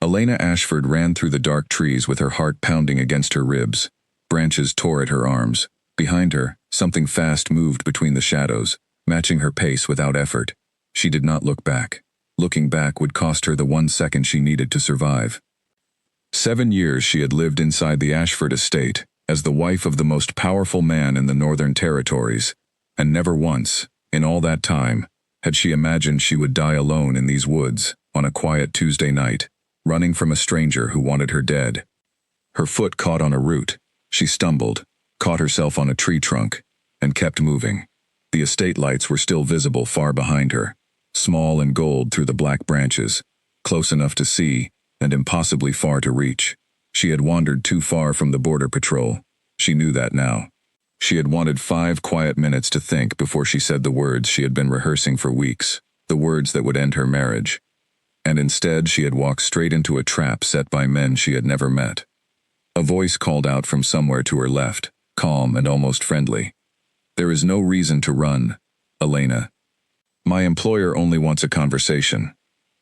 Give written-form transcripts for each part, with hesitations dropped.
Elena Ashford ran through the dark trees with her heart pounding against her ribs. Branches tore at her arms. Behind her, something fast moved between the shadows, matching her pace without effort. She did not look back. Looking back would cost her the 1 second she needed to survive. 7 years she had lived inside the Ashford estate, as the wife of the most powerful man in the Northern Territories, and never once, in all that time, had she imagined she would die alone in these woods, on a quiet Tuesday night, running from a stranger who wanted her dead. Her foot caught on a root. She stumbled, caught herself on a tree trunk, and kept moving. The estate lights were still visible far behind her, small and gold through the black branches, close enough to see, and impossibly far to reach. She had wandered too far from the border patrol. She knew that now. She had wanted 5 quiet minutes to think before she said the words she had been rehearsing for weeks, the words that would end her marriage. And instead she had walked straight into a trap set by men she had never met. A voice called out from somewhere to her left, calm and almost friendly. "There is no reason to run, Elena. My employer only wants a conversation."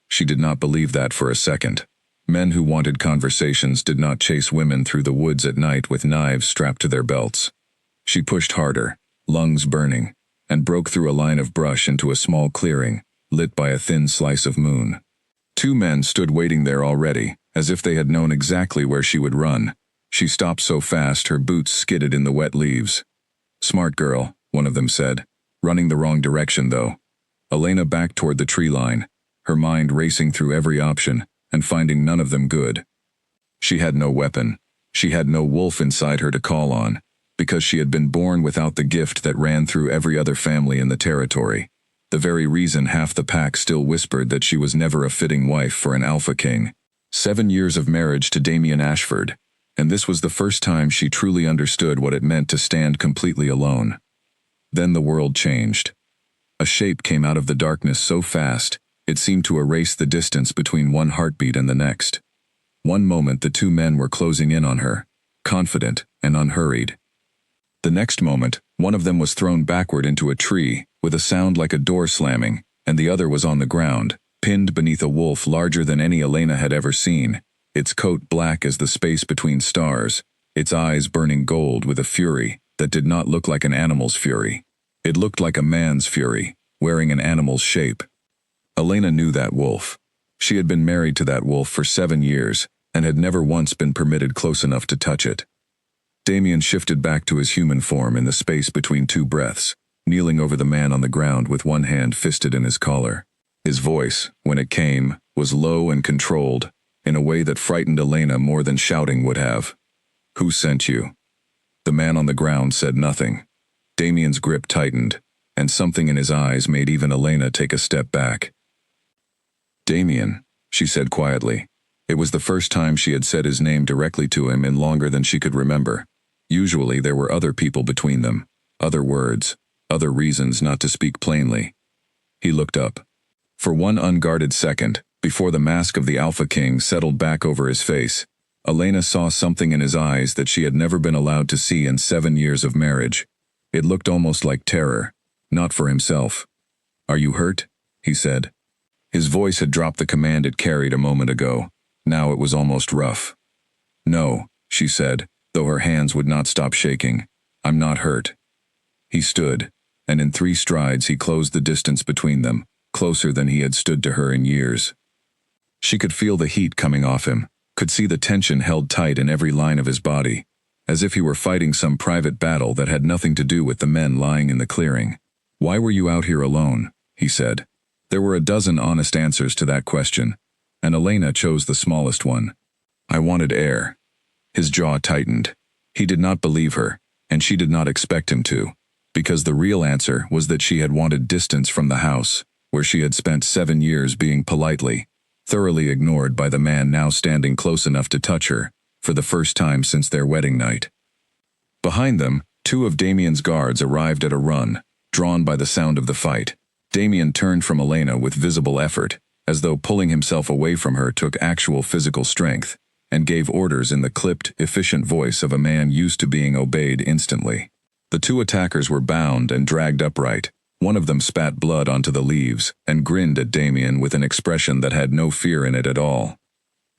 She did not believe that for a second. Men who wanted conversations did not chase women through the woods at night with knives strapped to their belts. She pushed harder, lungs burning, and broke through a line of brush into a small clearing, lit by a thin slice of moon. 2 men stood waiting there already, as if they had known exactly where she would run. She stopped so fast her boots skidded in the wet leaves. "Smart girl," one of them said. "Running the wrong direction, though." Elena backed toward the tree line, her mind racing through every option, and finding none of them good. She had no weapon. She had no wolf inside her to call on, because she had been born without the gift that ran through every other family in the territory. The very reason half the pack still whispered that she was never a fitting wife for an alpha king. 7 years of marriage to Damien Ashford, and this was the first time she truly understood what it meant to stand completely alone. Then the world changed. A shape came out of the darkness so fast, it seemed to erase the distance between one heartbeat and the next. One moment the 2 men were closing in on her, confident and unhurried. The next moment, one of them was thrown backward into a tree, with a sound like a door slamming, and the other was on the ground, pinned beneath a wolf larger than any Elena had ever seen, its coat black as the space between stars, its eyes burning gold with a fury that did not look like an animal's fury. It looked like a man's fury, wearing an animal's shape. Elena knew that wolf. She had been married to that wolf for 7 years, and had never once been permitted close enough to touch it. Damien shifted back to his human form in the space between 2 breaths, kneeling over the man on the ground with one hand fisted in his collar. His voice, when it came, was low and controlled, in a way that frightened Elena more than shouting would have. "Who sent you?" The man on the ground said nothing. Damien's grip tightened, and something in his eyes made even Elena take a step back. "Damien," she said quietly. It was the first time she had said his name directly to him in longer than she could remember. Usually there were other people between them, other words, other reasons not to speak plainly. He looked up. For one unguarded second, before the mask of the Alpha King settled back over his face, Elena saw something in his eyes that she had never been allowed to see in 7 years of marriage. It looked almost like terror, not for himself. "Are you hurt?" he said. His voice had dropped the command it carried a moment ago. Now it was almost rough. "No," she said, though her hands would not stop shaking. "I'm not hurt." He stood, and in 3 strides he closed the distance between them, closer than he had stood to her in years. She could feel the heat coming off him, could see the tension held tight in every line of his body, as if he were fighting some private battle that had nothing to do with the men lying in the clearing. "Why were you out here alone?" he said. There were a dozen honest answers to that question, and Elena chose the smallest one. "I wanted air." His jaw tightened. He did not believe her, and she did not expect him to, because the real answer was that she had wanted distance from the house, where she had spent 7 years being politely, thoroughly ignored by the man now standing close enough to touch her, for the first time since their wedding night. Behind them, 2 of Damien's guards arrived at a run, drawn by the sound of the fight. Damien turned from Elena with visible effort, as though pulling himself away from her took actual physical strength, and gave orders in the clipped, efficient voice of a man used to being obeyed instantly. The 2 attackers were bound and dragged upright. One of them spat blood onto the leaves, and grinned at Damien with an expression that had no fear in it at all.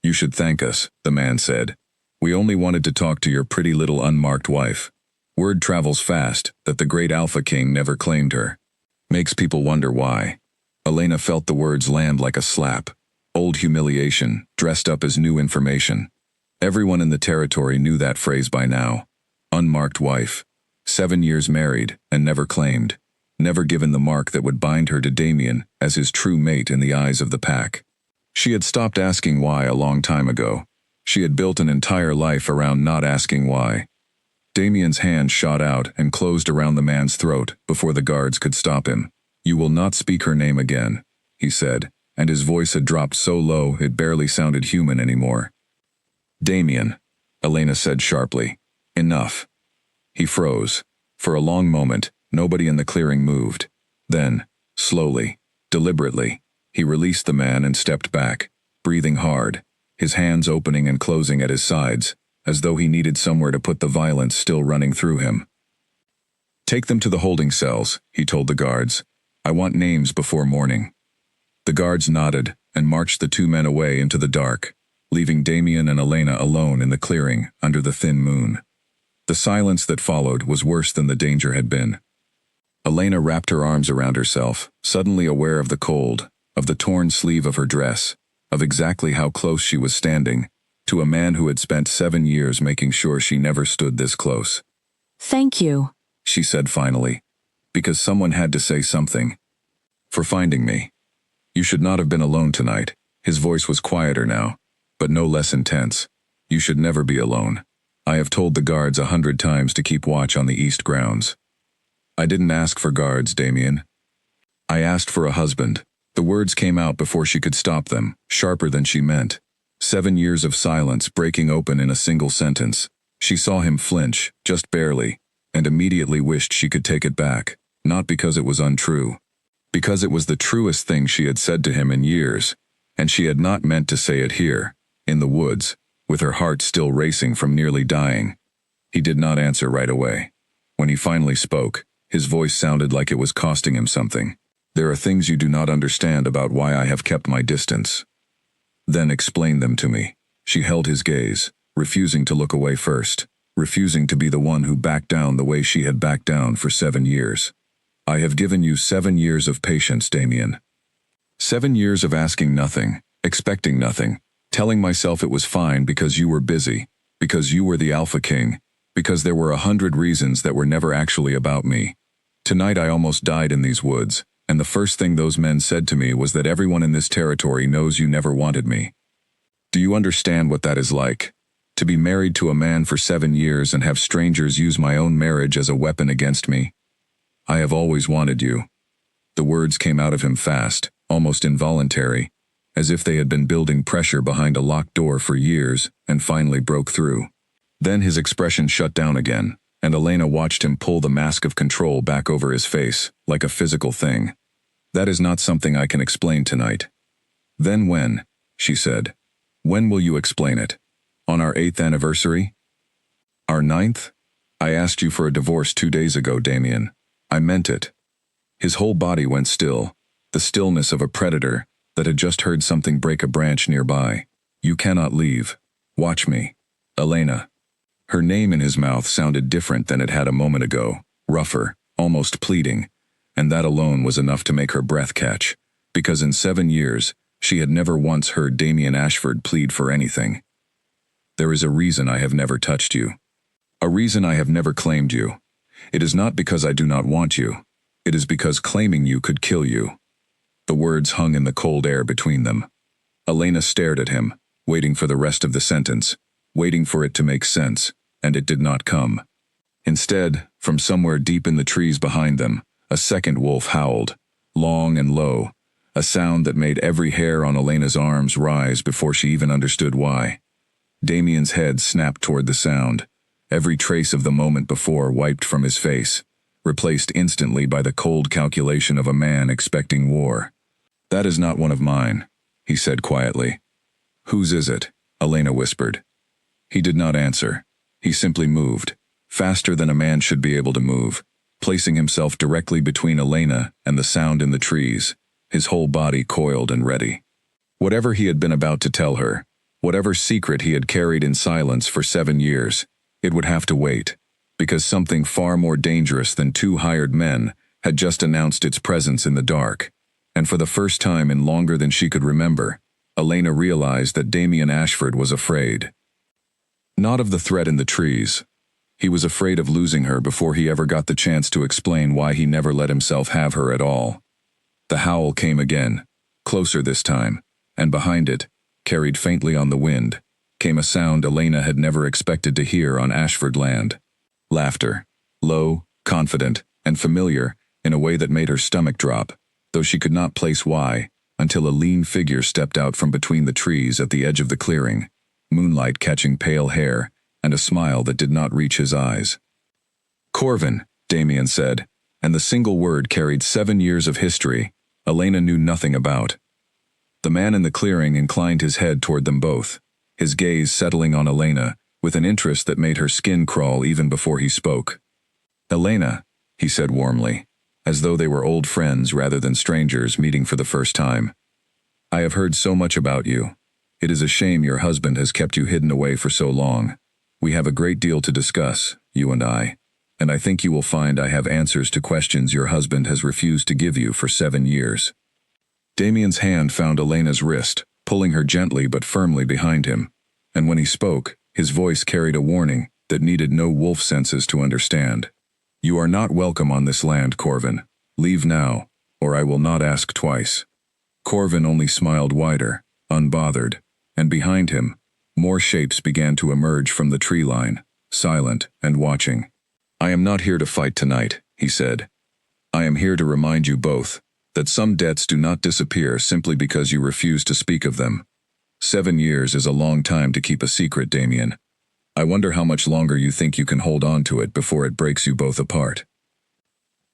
You should thank us, the man said. We only wanted to talk to your pretty little unmarked wife. Word travels fast that the great Alpha King never claimed her. Makes people wonder why. Elena felt the words land like a slap. Old humiliation, dressed up as new information. Everyone in the territory knew that phrase by now. Unmarked wife. 7 years married, and never claimed. Never given the mark that would bind her to Damien as his true mate in the eyes of the pack. She had stopped asking why a long time ago. She had built an entire life around not asking why. Damien's hand shot out and closed around the man's throat before the guards could stop him. You will not speak her name again, he said, and his voice had dropped so low it barely sounded human anymore. Damien, Elena said sharply. Enough. He froze. For a long moment, nobody in the clearing moved. Then, slowly, deliberately, he released the man and stepped back, breathing hard, his hands opening and closing at his sides, as though he needed somewhere to put the violence still running through him. Take them to the holding cells, he told the guards. I want names before morning. The guards nodded and marched the two men away into the dark, leaving Damien and Elena alone in the clearing under the thin moon. The silence that followed was worse than the danger had been. Elena wrapped her arms around herself, suddenly aware of the cold, of the torn sleeve of her dress, of exactly how close she was standing, to a man who had spent 7 years making sure she never stood this close. Thank you, she said finally, because someone had to say something. For finding me. You should not have been alone tonight. His voice was quieter now, but no less intense. You should never be alone. I have told the guards 100 times to keep watch on the east grounds. I didn't ask for guards, Damien. I asked for a husband. The words came out before she could stop them, sharper than she meant. 7 years of silence breaking open in a single sentence. She saw him flinch, just barely, and immediately wished she could take it back, not because it was untrue. Because it was the truest thing she had said to him in years, and she had not meant to say it here, in the woods, with her heart still racing from nearly dying. He did not answer right away. When he finally spoke, his voice sounded like it was costing him something. There are things you do not understand about why I have kept my distance. Then explain them to me. She held his gaze, refusing to look away first, refusing to be the one who backed down the way she had backed down for 7 years. I have given you 7 years of patience, Damien. 7 years of asking nothing, expecting nothing, telling myself it was fine because you were busy, because you were the Alpha King, because there were 100 reasons that were never actually about me. Tonight I almost died in these woods, and the first thing those men said to me was that everyone in this territory knows you never wanted me. Do you understand what that is like? To be married to a man for 7 years and have strangers use my own marriage as a weapon against me? I have always wanted you. The words came out of him fast, almost involuntary, as if they had been building pressure behind a locked door for years and finally broke through. Then his expression shut down again, and Elena watched him pull the mask of control back over his face, like a physical thing. That is not something I can explain tonight. Then when, she said. When will you explain it? On our 8th anniversary? Our 9th? I asked you for a divorce 2 days ago, Damien. I meant it. His whole body went still, the stillness of a predator that had just heard something break a branch nearby. You cannot leave. Watch me. Elena. Her name in his mouth sounded different than it had a moment ago, rougher, almost pleading, and that alone was enough to make her breath catch, because in 7 years, she had never once heard Damien Ashford plead for anything. There is a reason I have never touched you. A reason I have never claimed you. It is not because I do not want you. It is because claiming you could kill you. The words hung in the cold air between them. Elena stared at him, waiting for the rest of the sentence, waiting for it to make sense, and it did not come. Instead, from somewhere deep in the trees behind them, a second wolf howled, long and low, a sound that made every hair on Elena's arms rise before she even understood why. Damien's head snapped toward the sound, every trace of the moment before wiped from his face, replaced instantly by the cold calculation of a man expecting war. That is not one of mine, he said quietly. Whose is it? Elena whispered. He did not answer. He simply moved, faster than a man should be able to move, placing himself directly between Elena and the sound in the trees, his whole body coiled and ready. Whatever he had been about to tell her, Whatever secret he had carried in silence for 7 years, it would have to wait, because something far more dangerous than 2 hired men had just announced its presence in the dark. And for the first time in longer than she could remember, Elena realized that Damien Ashford was afraid. Not of the threat in the trees. He was afraid of losing her before he ever got the chance to explain why he never let himself have her at all. The howl came again, closer this time, and behind it, carried faintly on the wind, came a sound Elena had never expected to hear on Ashford land. Laughter, low, confident, and familiar in a way that made her stomach drop, though she could not place why, until a lean figure stepped out from between the trees at the edge of the clearing, moonlight catching pale hair, and a smile that did not reach his eyes. "Corvin," Damien said, and the single word carried 7 years of history Elena knew nothing about. The man in the clearing inclined his head toward them both, his gaze settling on Elena with an interest that made her skin crawl even before he spoke. "Elena," he said warmly, as though they were old friends rather than strangers meeting for the first time. "I have heard so much about you. It is a shame your husband has kept you hidden away for so long. We have a great deal to discuss, you and I think you will find I have answers to questions your husband has refused to give you for 7 years. Damien's hand found Elena's wrist, pulling her gently but firmly behind him, and when he spoke, his voice carried a warning that needed no wolf senses to understand. "You are not welcome on this land, Corvin. Leave now, or I will not ask twice." Corvin only smiled wider, unbothered, and behind him, more shapes began to emerge from the tree line, silent and watching. "I am not here to fight tonight," he said. "I am here to remind you both that some debts do not disappear simply because you refuse to speak of them. 7 years is a long time to keep a secret, Damien. I wonder how much longer you think you can hold on to it before it breaks you both apart."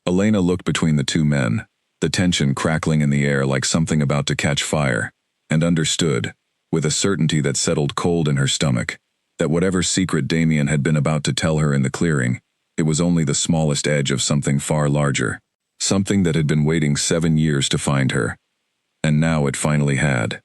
Elena looked between the 2 men, the tension crackling in the air like something about to catch fire, and understood, with a certainty that settled cold in her stomach, that whatever secret Damien had been about to tell her in the clearing, it was only the smallest edge of something far larger, something that had been waiting 7 years to find her. And now it finally had.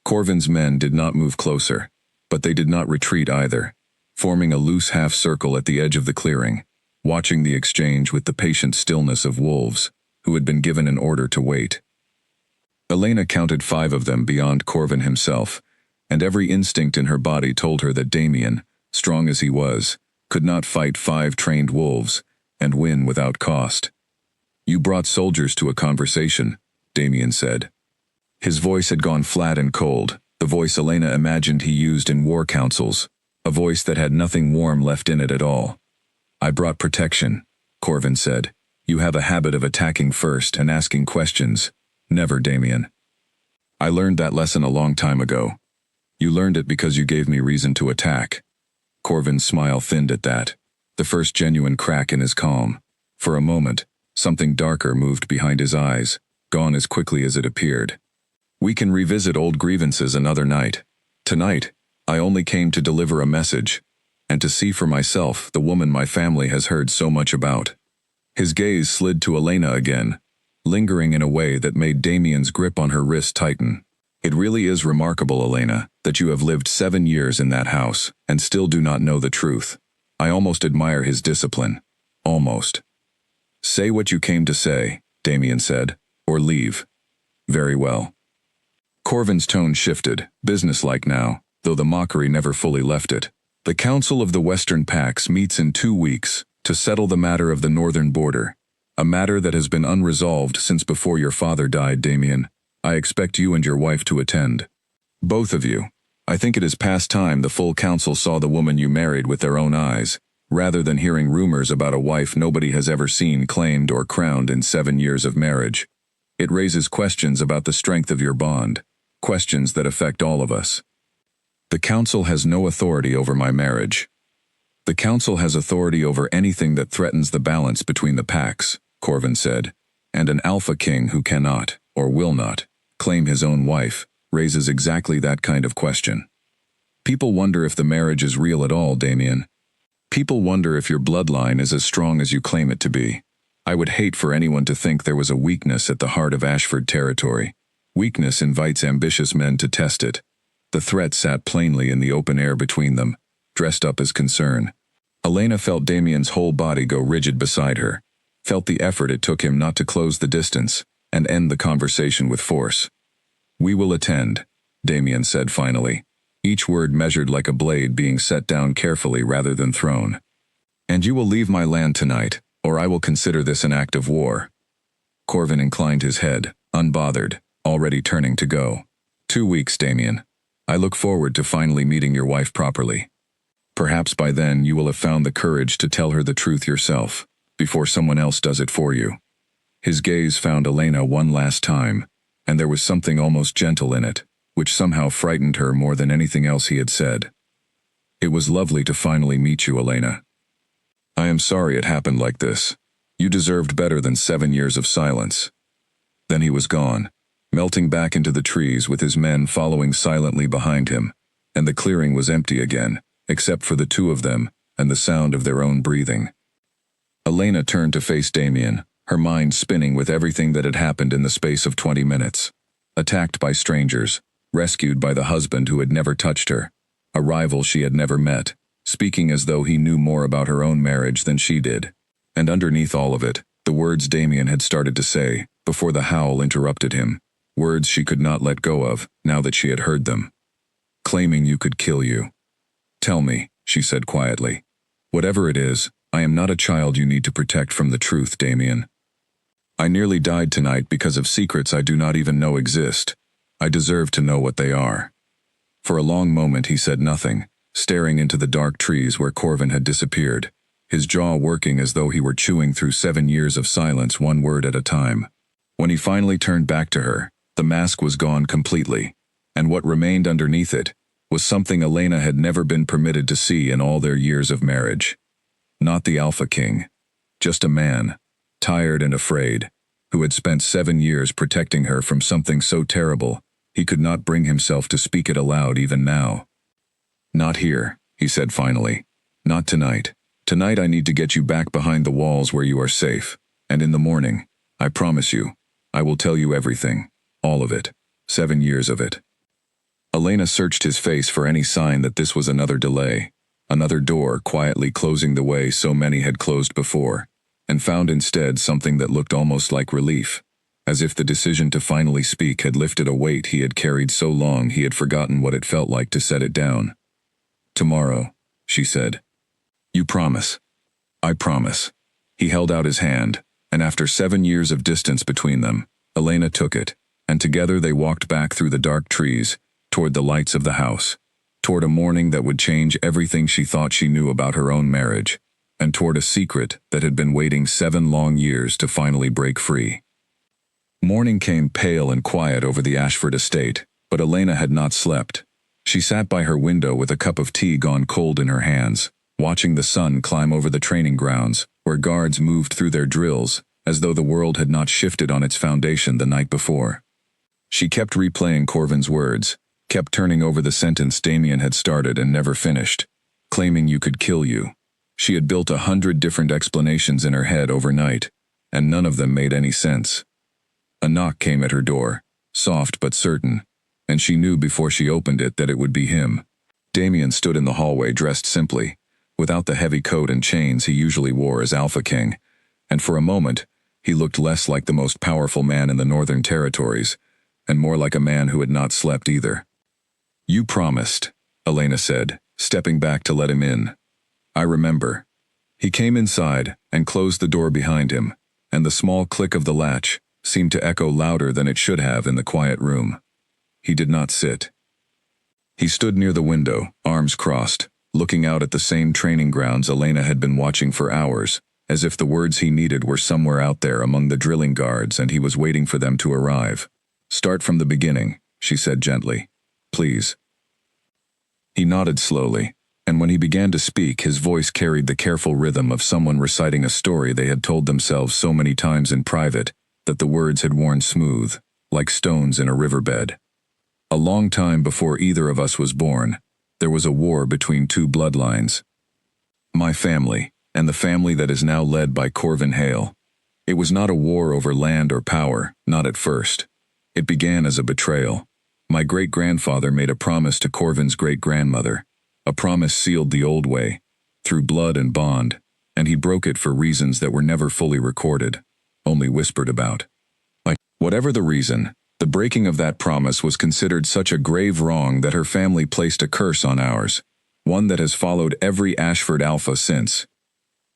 Corvin's men did not move closer, but they did not retreat either, forming a loose half-circle at the edge of the clearing, watching the exchange with the patient stillness of wolves, who had been given an order to wait. Elena counted 5 of them beyond Corvin himself, and every instinct in her body told her that Damien, strong as he was, could not fight 5 trained wolves and win without cost. "You brought soldiers to a conversation," Damien said. His voice had gone flat and cold, the voice Elena imagined he used in war councils, a voice that had nothing warm left in it at all. "I brought protection," Corvin said. "You have a habit of attacking first and asking questions. Never, Damien. I learned that lesson a long time ago. You learned it because you gave me reason to attack." Corvin's smile thinned at that, the first genuine crack in his calm. For a moment, something darker moved behind his eyes, gone as quickly as it appeared. "We can revisit old grievances another night. Tonight, I only came to deliver a message, and to see for myself the woman my family has heard so much about." His gaze slid to Elena again, lingering in a way that made Damien's grip on her wrist tighten. "It really is remarkable, Elena, that you have lived 7 years in that house and still do not know the truth. I almost admire his discipline. Almost." "Say what you came to say," Damien said, "or leave." "Very well." Corvin's tone shifted, businesslike now, though the mockery never fully left it. "The Council of the Western Pax meets in 2 weeks to settle the matter of the northern border, a matter that has been unresolved since before your father died, Damien. I expect you and your wife to attend. Both of you. I think it is past time the full council saw the woman you married with their own eyes, rather than hearing rumors about a wife nobody has ever seen claimed or crowned in 7 years of marriage. It raises questions about the strength of your bond, questions that affect all of us. The council has no authority over my marriage. The council has authority over anything that threatens the balance between the packs," Corvin said, "and an alpha king who cannot, or will not, claim his own wife, raises exactly that kind of question. People wonder if the marriage is real at all, Damien. People wonder if your bloodline is as strong as you claim it to be. I would hate for anyone to think there was a weakness at the heart of Ashford territory. Weakness invites ambitious men to test it. The threat sat plainly in the open air between them, dressed up as concern. Elena felt Damien's whole body go rigid beside her, felt the effort it took him not to close the distance and end the conversation with force. "We will attend," Damien said finally, each word measured like a blade being set down carefully rather than thrown. "And you will leave my land tonight, or I will consider this an act of war." Corvin inclined his head, unbothered, already turning to go. 2 weeks, Damien. I look forward to finally meeting your wife properly. Perhaps by then you will have found the courage to tell her the truth yourself, before someone else does it for you. His gaze found Elena one last time, and there was something almost gentle in it, which somehow frightened her more than anything else he had said. "It was lovely to finally meet you, Elena. I am sorry it happened like this. You deserved better than 7 years of silence." Then he was gone, melting back into the trees with his men following silently behind him, and the clearing was empty again, except for the two of them and the sound of their own breathing. Elena turned to face Damien, her mind spinning with everything that had happened in the space of 20 minutes. Attacked by strangers, rescued by the husband who had never touched her, a rival she had never met, speaking as though he knew more about her own marriage than she did. And underneath all of it, the words Damien had started to say, before the howl interrupted him, words she could not let go of, now that she had heard them. "Claiming you could kill you. Tell me," she said quietly. "Whatever it is, I am not a child you need to protect from the truth, Damien. I nearly died tonight because of secrets I do not even know exist. I deserve to know what they are." For a long moment he said nothing, staring into the dark trees where Corvin had disappeared, his jaw working as though he were chewing through 7 years of silence, one word at a time. When he finally turned back to her, the mask was gone completely, and what remained underneath it was something Elena had never been permitted to see in all their years of marriage. Not the Alpha King, just a man, tired and afraid, who had spent 7 years protecting her from something so terrible he could not bring himself to speak it aloud even now. "Not here," he said finally. "Not tonight. Tonight I need to get you back behind the walls where you are safe, and in the morning, I promise you, I will tell you everything, all of it, 7 years of it." Elena searched his face for any sign that this was another delay, another door quietly closing the way so many had closed before, and found instead something that looked almost like relief, as if the decision to finally speak had lifted a weight he had carried so long he had forgotten what it felt like to set it down. "Tomorrow," she said. "You promise?" "I promise." He held out his hand, and after 7 years of distance between them, Elena took it, and together they walked back through the dark trees, toward the lights of the house, toward a morning that would change everything she thought she knew about her own marriage, and toward a secret that had been waiting 7 long years to finally break free. Morning came pale and quiet over the Ashford estate, but Elena had not slept. She sat by her window with a cup of tea gone cold in her hands, watching the sun climb over the training grounds, where guards moved through their drills, as though the world had not shifted on its foundation the night before. She kept replaying Corvin's words, kept turning over the sentence Damien had started and never finished, "Claiming you could kill you." She had built 100 different explanations in her head overnight, and none of them made any sense. A knock came at her door, soft but certain, and she knew before she opened it that it would be him. Damien stood in the hallway dressed simply, without the heavy coat and chains he usually wore as Alpha King, and for a moment, he looked less like the most powerful man in the Northern Territories, and more like a man who had not slept either. "You promised," Elena said, stepping back to let him in. "I remember." He came inside and closed the door behind him, and the small click of the latch seemed to echo louder than it should have in the quiet room. He did not sit. He stood near the window, arms crossed, looking out at the same training grounds Elena had been watching for hours, as if the words he needed were somewhere out there among the drilling guards and he was waiting for them to arrive. "Start from the beginning," she said gently. "Please." He nodded slowly, and when he began to speak, his voice carried the careful rhythm of someone reciting a story they had told themselves so many times in private that the words had worn smooth, like stones in a riverbed. "A long time before either of us was born, there was a war between 2 bloodlines. My family, and the family that is now led by Corvin Hale. It was not a war over land or power, not at first. It began as a betrayal. My great-grandfather made a promise to Corvin's great-grandmother. A promise sealed the old way, through blood and bond, and he broke it for reasons that were never fully recorded, only whispered about. Whatever the reason, the breaking of that promise was considered such a grave wrong that her family placed a curse on ours, one that has followed every Ashford Alpha since.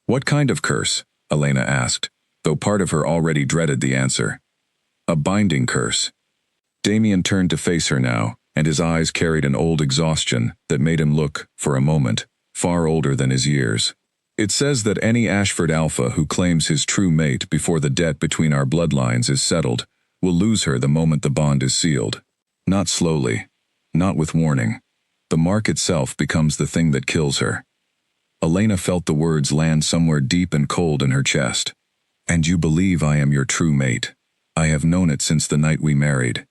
What kind of curse? Elena asked, though part of her already dreaded the answer. A binding curse. Damien turned to face her now, and his eyes carried an old exhaustion that made him look, for a moment, far older than his years. It says that any Ashford Alpha who claims his true mate before the debt between our bloodlines is settled will lose her the moment the bond is sealed. Not slowly, not with warning. The mark itself becomes the thing that kills her. Elena felt the words land somewhere deep and cold in her chest. And you believe I am your true mate. I have known it since the night we married.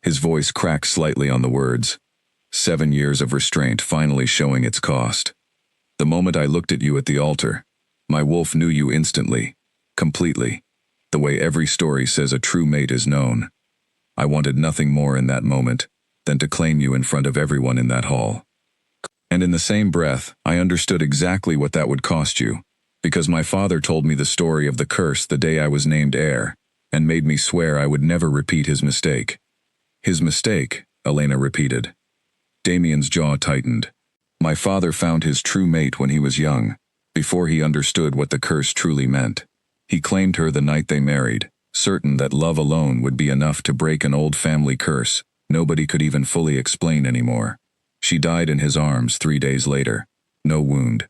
His voice cracked slightly on the words. 7 years of restraint finally showing its cost. The moment I looked at you at the altar, my wolf knew you instantly, completely, the way every story says a true mate is known. I wanted nothing more in that moment than to claim you in front of everyone in that hall. And in the same breath, I understood exactly what that would cost you, because my father told me the story of the curse the day I was named heir, and made me swear I would never repeat his mistake. His mistake, Elena repeated. Damien's jaw tightened. My father found his true mate when he was young, before he understood what the curse truly meant. He claimed her the night they married, certain that love alone would be enough to break an old family curse nobody could even fully explain anymore. She died in his arms 3 days later. No wound.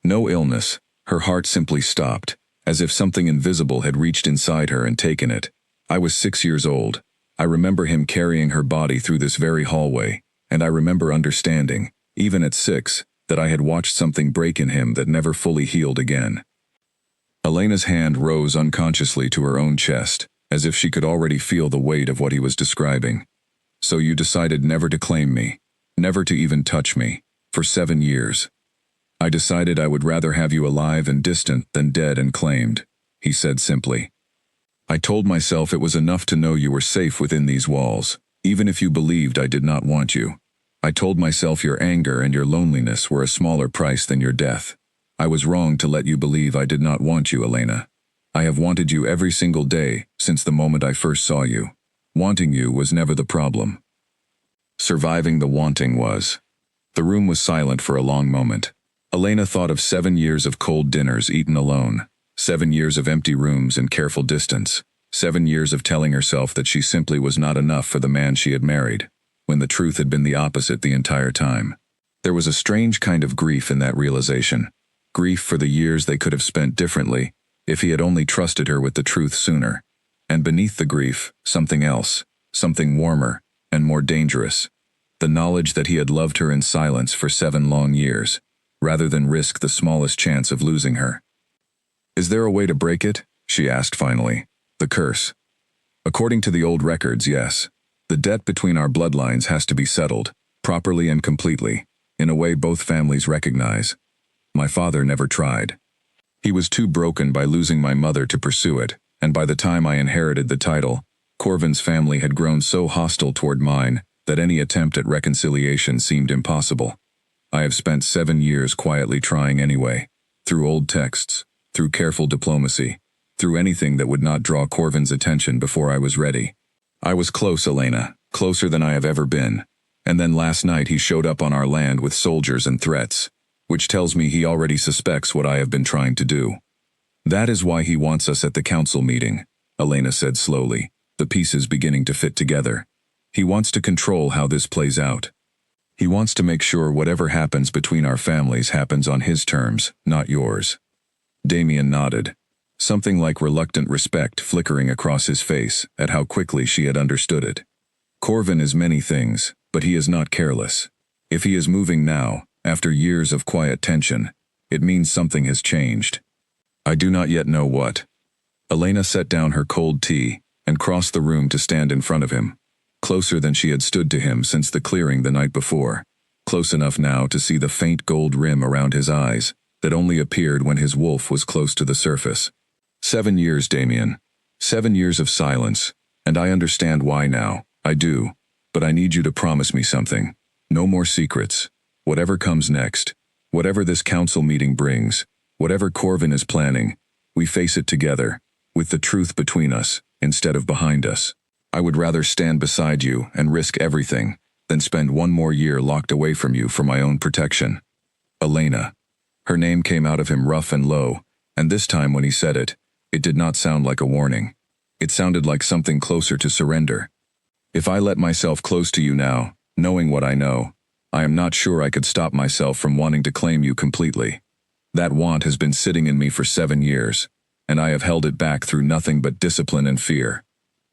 No illness. Her heart simply stopped, as if something invisible had reached inside her and taken it. I was 6 years old. I remember him carrying her body through this very hallway, and I remember understanding, even at 6, that I had watched something break in him that never fully healed again. Elena's hand rose unconsciously to her own chest, as if she could already feel the weight of what he was describing. So you decided never to claim me, never to even touch me, for 7 years. I decided I would rather have you alive and distant than dead and claimed, he said simply. I told myself it was enough to know you were safe within these walls, even if you believed I did not want you. I told myself your anger and your loneliness were a smaller price than your death. I was wrong to let you believe I did not want you, Elena. I have wanted you every single day since the moment I first saw you. Wanting you was never the problem. Surviving the wanting was. The room was silent for a long moment. Elena thought of 7 years of cold dinners eaten alone, 7 years of empty rooms and careful distance, 7 years of telling herself that she simply was not enough for the man she had married, when the truth had been the opposite the entire time. There was a strange kind of grief in that realization, grief for the years they could have spent differently if he had only trusted her with the truth sooner. And beneath the grief, something else, something warmer and more dangerous, the knowledge that he had loved her in silence for 7 long years, rather than risk the smallest chance of losing her. Is there a way to break it? She asked finally. The curse. According to the old records, yes. The debt between our bloodlines has to be settled, properly and completely, in a way both families recognize. My father never tried. He was too broken by losing my mother to pursue it, and by the time I inherited the title, Corvin's family had grown so hostile toward mine that any attempt at reconciliation seemed impossible. I have spent 7 years quietly trying anyway, through old texts, through careful diplomacy, through anything that would not draw Corvin's attention before I was ready. I was close, Elena, closer than I have ever been, and then last night he showed up on our land with soldiers and threats, which tells me he already suspects what I have been trying to do. That is why he wants us at the council meeting, Elena said slowly, the pieces beginning to fit together. He wants to control how this plays out. He wants to make sure whatever happens between our families happens on his terms, not yours. Damien nodded, something like reluctant respect flickering across his face at how quickly she had understood it. Corvin is many things, but he is not careless. If he is moving now, after years of quiet tension, it means something has changed. I do not yet know what. Elena set down her cold tea and crossed the room to stand in front of him, closer than she had stood to him since the clearing the night before, close enough now to see the faint gold rim around his eyes that only appeared when his wolf was close to the surface. 7 years, Damien. 7 years of silence, and I understand why now. I do. But I need you to promise me something. No more secrets. Whatever comes next, whatever this council meeting brings, whatever Corvin is planning, we face it together, with the truth between us, instead of behind us. I would rather stand beside you and risk everything than spend one more year locked away from you for my own protection. Elena. Her name came out of him rough and low, and this time when he said it, it did not sound like a warning. It sounded like something closer to surrender. If I let myself close to you now, knowing what I know, I am not sure I could stop myself from wanting to claim you completely. That want has been sitting in me for 7 years, and I have held it back through nothing but discipline and fear.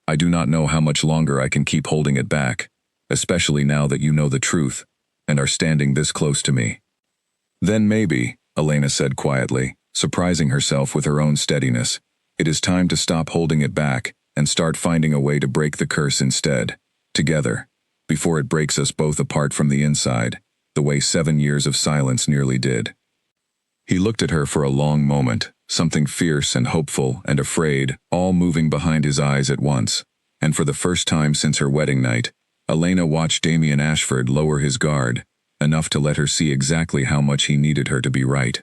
I do not know how much longer I can keep holding it back, especially now that you know the truth, and are standing this close to me. Then maybe, Elena said quietly, surprising herself with her own steadiness, it is time to stop holding it back and start finding a way to break the curse instead, together, before it breaks us both apart from the inside, the way 7 years of silence nearly did. He looked at her for a long moment, something fierce and hopeful and afraid, all moving behind his eyes at once, and for the first time since her wedding night, Elena watched Damien Ashford lower his guard, enough to let her see exactly how much he needed her to be right.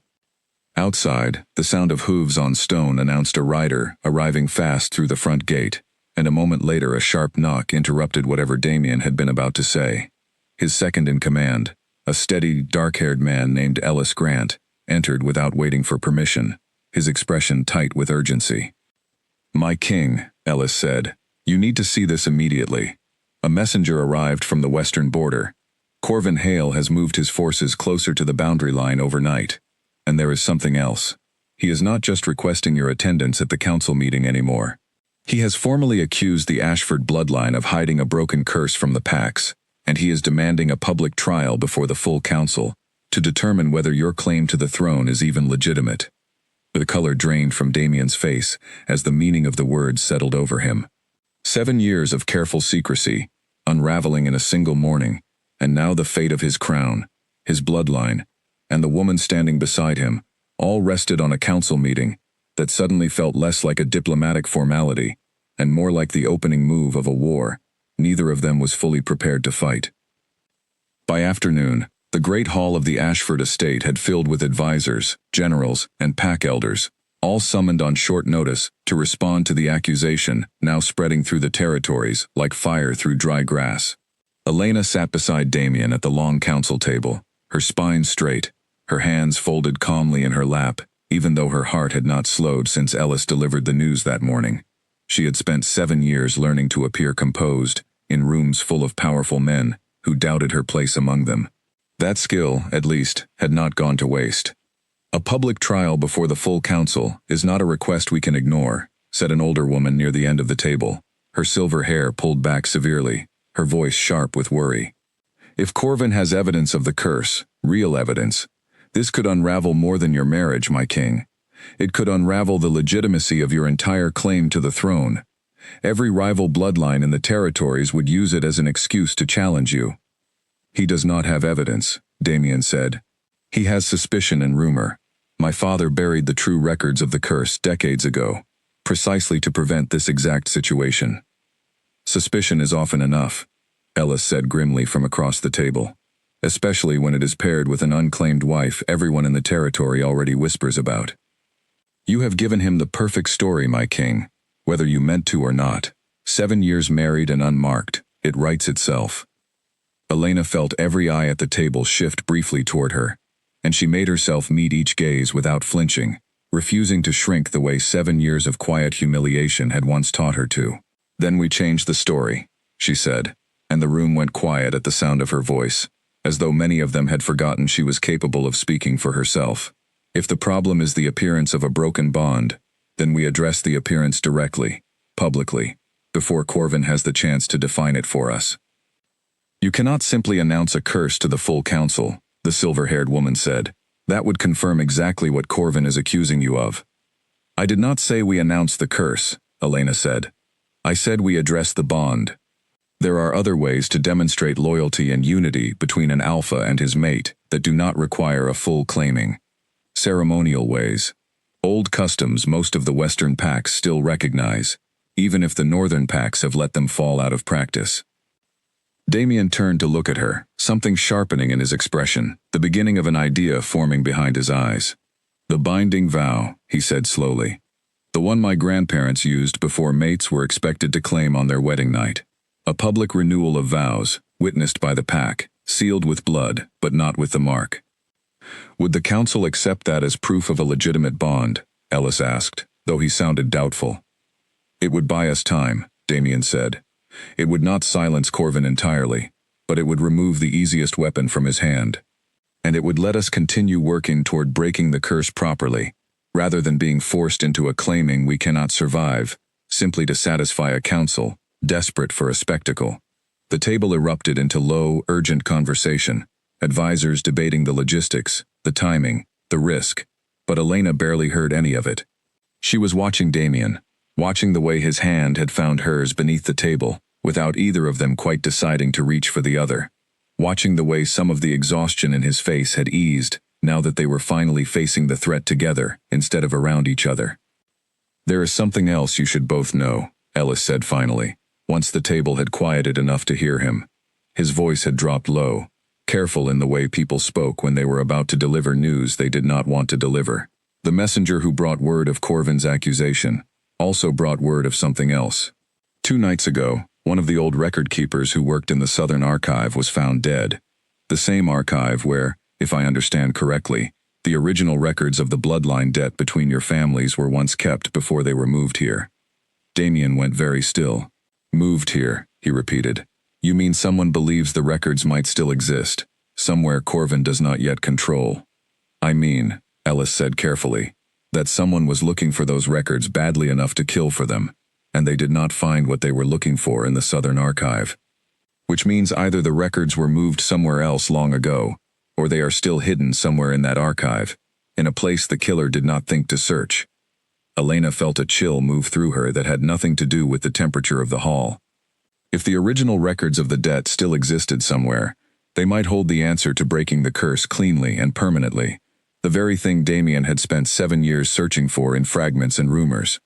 Outside, the sound of hooves on stone announced a rider arriving fast through the front gate, and a moment later a sharp knock interrupted whatever Damien had been about to say. His second in command, a steady, dark-haired man named Ellis Grant, entered without waiting for permission, his expression tight with urgency. "My king," Ellis said, "you need to see this immediately. A messenger arrived from the western border. Corvin Hale has moved his forces closer to the boundary line overnight. And there is something else. He is not just requesting your attendance at the council meeting anymore. He has formally accused the Ashford bloodline of hiding a broken curse from the Pax, and he is demanding a public trial before the full council to determine whether your claim to the throne is even legitimate." The color drained from Damien's face as the meaning of the words settled over him. 7 years of careful secrecy, unraveling in a single morning, and now the fate of his crown, his bloodline, and the woman standing beside him, all rested on a council meeting that suddenly felt less like a diplomatic formality and more like the opening move of a war neither of them was fully prepared to fight. By afternoon, the great hall of the Ashford estate had filled with advisors, generals, and pack elders, all summoned on short notice to respond to the accusation now spreading through the territories like fire through dry grass. Elena sat beside Damien at the long council table, her spine straight, her hands folded calmly in her lap, even though her heart had not slowed since Ellis delivered the news that morning. She had spent 7 years learning to appear composed, in rooms full of powerful men who doubted her place among them. That skill, at least, had not gone to waste. "A public trial before the full council is not a request we can ignore," said an older woman near the end of the table, her silver hair pulled back severely, her voice sharp with worry. "If Corvin has evidence of the curse, real evidence, this could unravel more than your marriage, my king. It could unravel the legitimacy of your entire claim to the throne. Every rival bloodline in the territories would use it as an excuse to challenge you." "He does not have evidence," Damien said. "He has suspicion and rumor. My father buried the true records of the curse decades ago, precisely to prevent this exact situation." "Suspicion is often enough," Ellis said grimly from across the table, "especially when it is paired with an unclaimed wife everyone in the territory already whispers about. You have given him the perfect story, my king, whether you meant to or not. 7 years married and unmarked, it writes itself." Elena felt every eye at the table shift briefly toward her, and she made herself meet each gaze without flinching, refusing to shrink the way 7 years of quiet humiliation had once taught her to. "Then we changed the story," she said, and the room went quiet at the sound of her voice, as though many of them had forgotten she was capable of speaking for herself. "If the problem is the appearance of a broken bond, then we address the appearance directly, publicly, before Corvin has the chance to define it for us." "You cannot simply announce a curse to the full council," the silver-haired woman said. "That would confirm exactly what Corvin is accusing you of." "I did not say we announced the curse," Elena said. "I said we address the bond. There are other ways to demonstrate loyalty and unity between an alpha and his mate that do not require a full claiming. Ceremonial ways. Old customs most of the Western packs still recognize, even if the Northern packs have let them fall out of practice." Damien turned to look at her, something sharpening in his expression, the beginning of an idea forming behind his eyes. "The binding vow," he said slowly. "The one my grandparents used before mates were expected to claim on their wedding night. A public renewal of vows, witnessed by the pack, sealed with blood, but not with the mark." "Would the council accept that as proof of a legitimate bond?" Ellis asked, though he sounded doubtful. "It would buy us time," Damien said. "It would not silence Corvin entirely, but it would remove the easiest weapon from his hand. And it would let us continue working toward breaking the curse properly, rather than being forced into a claiming we cannot survive, simply to satisfy a council, desperate for a spectacle." The table erupted into low, urgent conversation, advisors debating the logistics, the timing, the risk, but Elena barely heard any of it. She was watching Damien, watching the way his hand had found hers beneath the table, without either of them quite deciding to reach for the other. Watching the way some of the exhaustion in his face had eased, now that they were finally facing the threat together, instead of around each other. "There is something else you should both know," Ellis said finally, once the table had quieted enough to hear him. His voice had dropped low, careful in the way people spoke when they were about to deliver news they did not want to deliver. The messenger who brought word of Corvin's accusation also brought word of something else. 2 nights ago, one of the old record keepers who worked in the Southern Archive was found dead. The same archive where, if I understand correctly, the original records of the bloodline debt between your families were once kept before they were moved here. Damien went very still. "Moved here," he repeated. "You mean someone believes the records might still exist, somewhere Corvin does not yet control?" "I mean," Ellis said carefully, "that someone was looking for those records badly enough to kill for them, and they did not find what they were looking for in the Southern Archive. Which means either the records were moved somewhere else long ago, or they are still hidden somewhere in that archive, in a place the killer did not think to search." Elena felt a chill move through her that had nothing to do with the temperature of the hall. If the original records of the debt still existed somewhere, they might hold the answer to breaking the curse cleanly and permanently, the very thing Damien had spent 7 years searching for in fragments and rumors.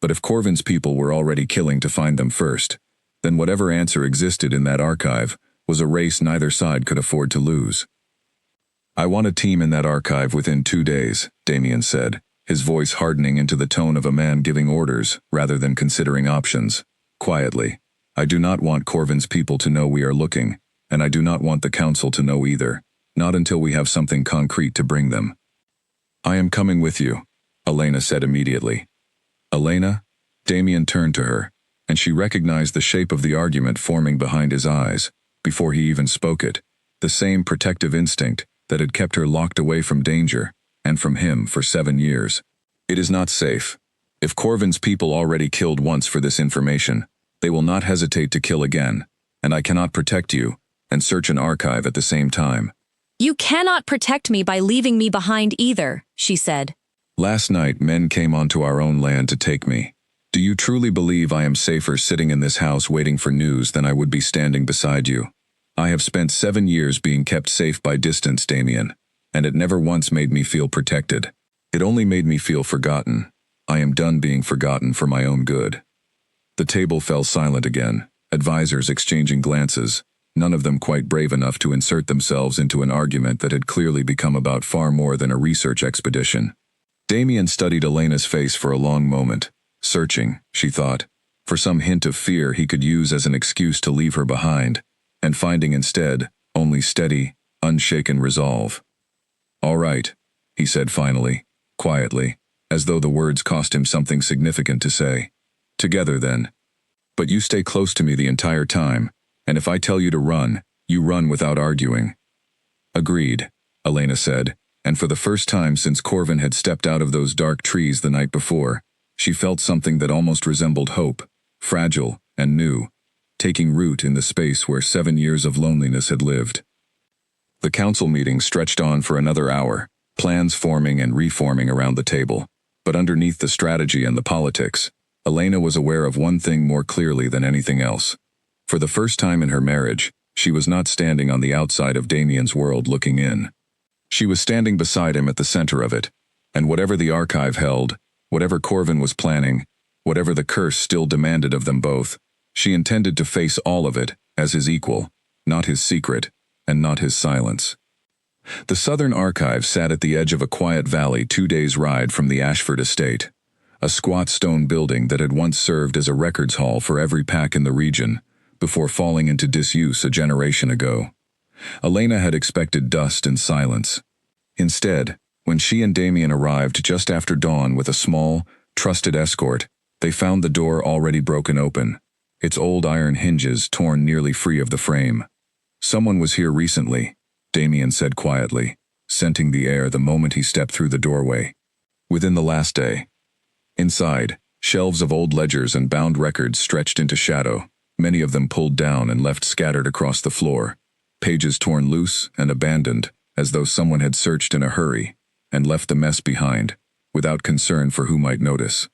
But if Corvin's people were already killing to find them first, then whatever answer existed in that archive was a race neither side could afford to lose. "I want a team in that archive within 2 days," Damien said, his voice hardening into the tone of a man giving orders rather than considering options. Quietly, "I do not want Corvin's people to know we are looking, and I do not want the council to know either, not until we have something concrete to bring them." "I am coming with you," Elena said immediately. "Elena?" Damien turned to her, and she recognized the shape of the argument forming behind his eyes, before he even spoke it, the same protective instinct that had kept her locked away from danger, and from him for 7 years. "It is not safe. If Corvin's people already killed once for this information, they will not hesitate to kill again, and I cannot protect you and search an archive at the same time." "You cannot protect me by leaving me behind either," she said. "Last night men came onto our own land to take me. Do you truly believe I am safer sitting in this house waiting for news than I would be standing beside you? I have spent 7 years being kept safe by distance, Damien, and it never once made me feel protected. It only made me feel forgotten. I am done being forgotten for my own good." The table fell silent again, advisors exchanging glances, none of them quite brave enough to insert themselves into an argument that had clearly become about far more than a research expedition. Damien studied Elena's face for a long moment, searching, she thought, for some hint of fear he could use as an excuse to leave her behind, and finding instead only steady, unshaken resolve. "All right," he said finally, quietly, as though the words cost him something significant to say. "Together then. But you stay close to me the entire time, and if I tell you to run, you run without arguing." "Agreed," Elena said, and for the first time since Corvin had stepped out of those dark trees the night before, she felt something that almost resembled hope, fragile and new, taking root in the space where 7 years of loneliness had lived. The council meeting stretched on for another hour, plans forming and reforming around the table, but underneath the strategy and the politics, Elena was aware of one thing more clearly than anything else. For the first time in her marriage, she was not standing on the outside of Damien's world looking in. She was standing beside him at the center of it, and whatever the archive held, whatever Corvin was planning, whatever the curse still demanded of them both, she intended to face all of it as his equal, not his secret, and not his silence. The Southern Archive sat at the edge of a quiet valley 2 days' ride from the Ashford estate, a squat stone building that had once served as a records hall for every pack in the region, before falling into disuse a generation ago. Elena had expected dust and silence. Instead, when she and Damien arrived just after dawn with a small, trusted escort, they found the door already broken open, its old iron hinges torn nearly free of the frame. "Someone was here recently," Damien said quietly, scenting the air the moment he stepped through the doorway. "Within the last day." Inside, shelves of old ledgers and bound records stretched into shadow, many of them pulled down and left scattered across the floor, pages torn loose and abandoned, as though someone had searched in a hurry, and left the mess behind, without concern for who might notice.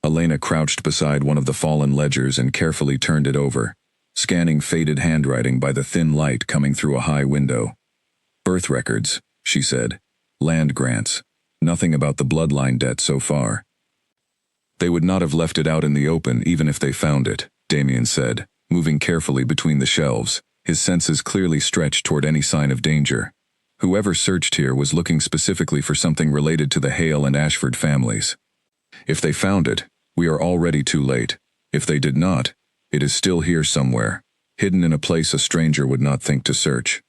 Elena crouched beside one of the fallen ledgers and carefully turned it over, scanning faded handwriting by the thin light coming through a high window. "Birth records," she said. "Land grants. Nothing about the bloodline debt so far." "They would not have left it out in the open even if they found it," Damien said, moving carefully between the shelves, his senses clearly stretched toward any sign of danger. Whoever searched here was looking specifically for something related to the Hale and Ashford families. "If they found it, we are already too late. If they did not, it is still here somewhere, hidden in a place a stranger would not think to search."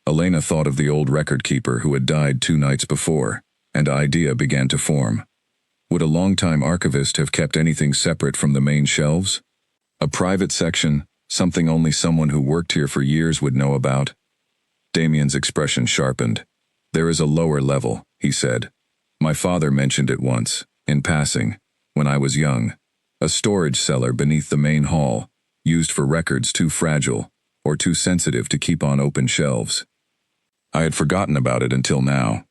Elena thought of the old record keeper who had died 2 nights before, and an idea began to form. Would a longtime archivist have kept anything separate from the main shelves? A private section, something only someone who worked here for years would know about? Damien's expression sharpened. "There is a lower level," he said. "My father mentioned it once, in passing, when I was young. A storage cellar beneath the main hall, used for records too fragile or too sensitive to keep on open shelves." I had forgotten about it until now.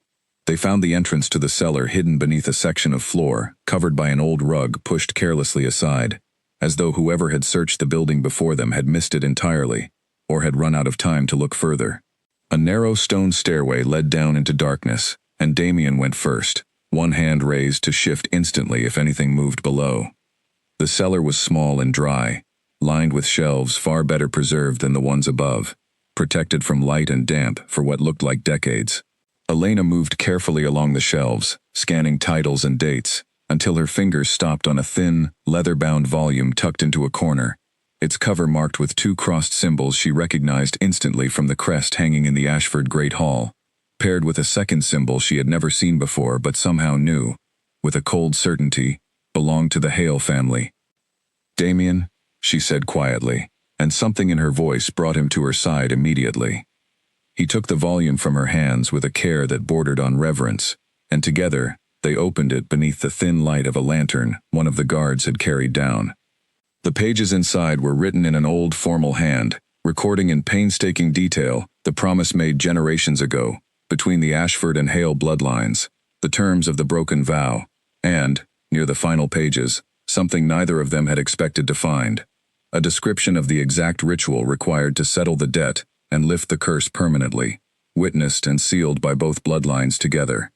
They found the entrance to the cellar hidden beneath a section of floor, covered by an old rug pushed carelessly aside, as though whoever had searched the building before them had missed it entirely, or had run out of time to look further. A narrow stone stairway led down into darkness, and Damien went first, one hand raised to shift instantly if anything moved below. The cellar was small and dry, lined with shelves far better preserved than the ones above, protected from light and damp for what looked like decades. Elena moved carefully along the shelves, scanning titles and dates, until her fingers stopped on a thin, leather-bound volume tucked into a corner, its cover marked with 2 crossed symbols she recognized instantly from the crest hanging in the Ashford Great Hall, paired with a second symbol she had never seen before but somehow knew, with a cold certainty, belonged to the Hale family. "Damien," she said quietly, and something in her voice brought him to her side immediately. He took the volume from her hands with a care that bordered on reverence, and together, they opened it beneath the thin light of a lantern one of the guards had carried down. The pages inside were written in an old formal hand, recording in painstaking detail the promise made generations ago, between the Ashford and Hale bloodlines, the terms of the broken vow, and, near the final pages, something neither of them had expected to find: a description of the exact ritual required to settle the debt and lift the curse permanently, witnessed and sealed by both bloodlines together.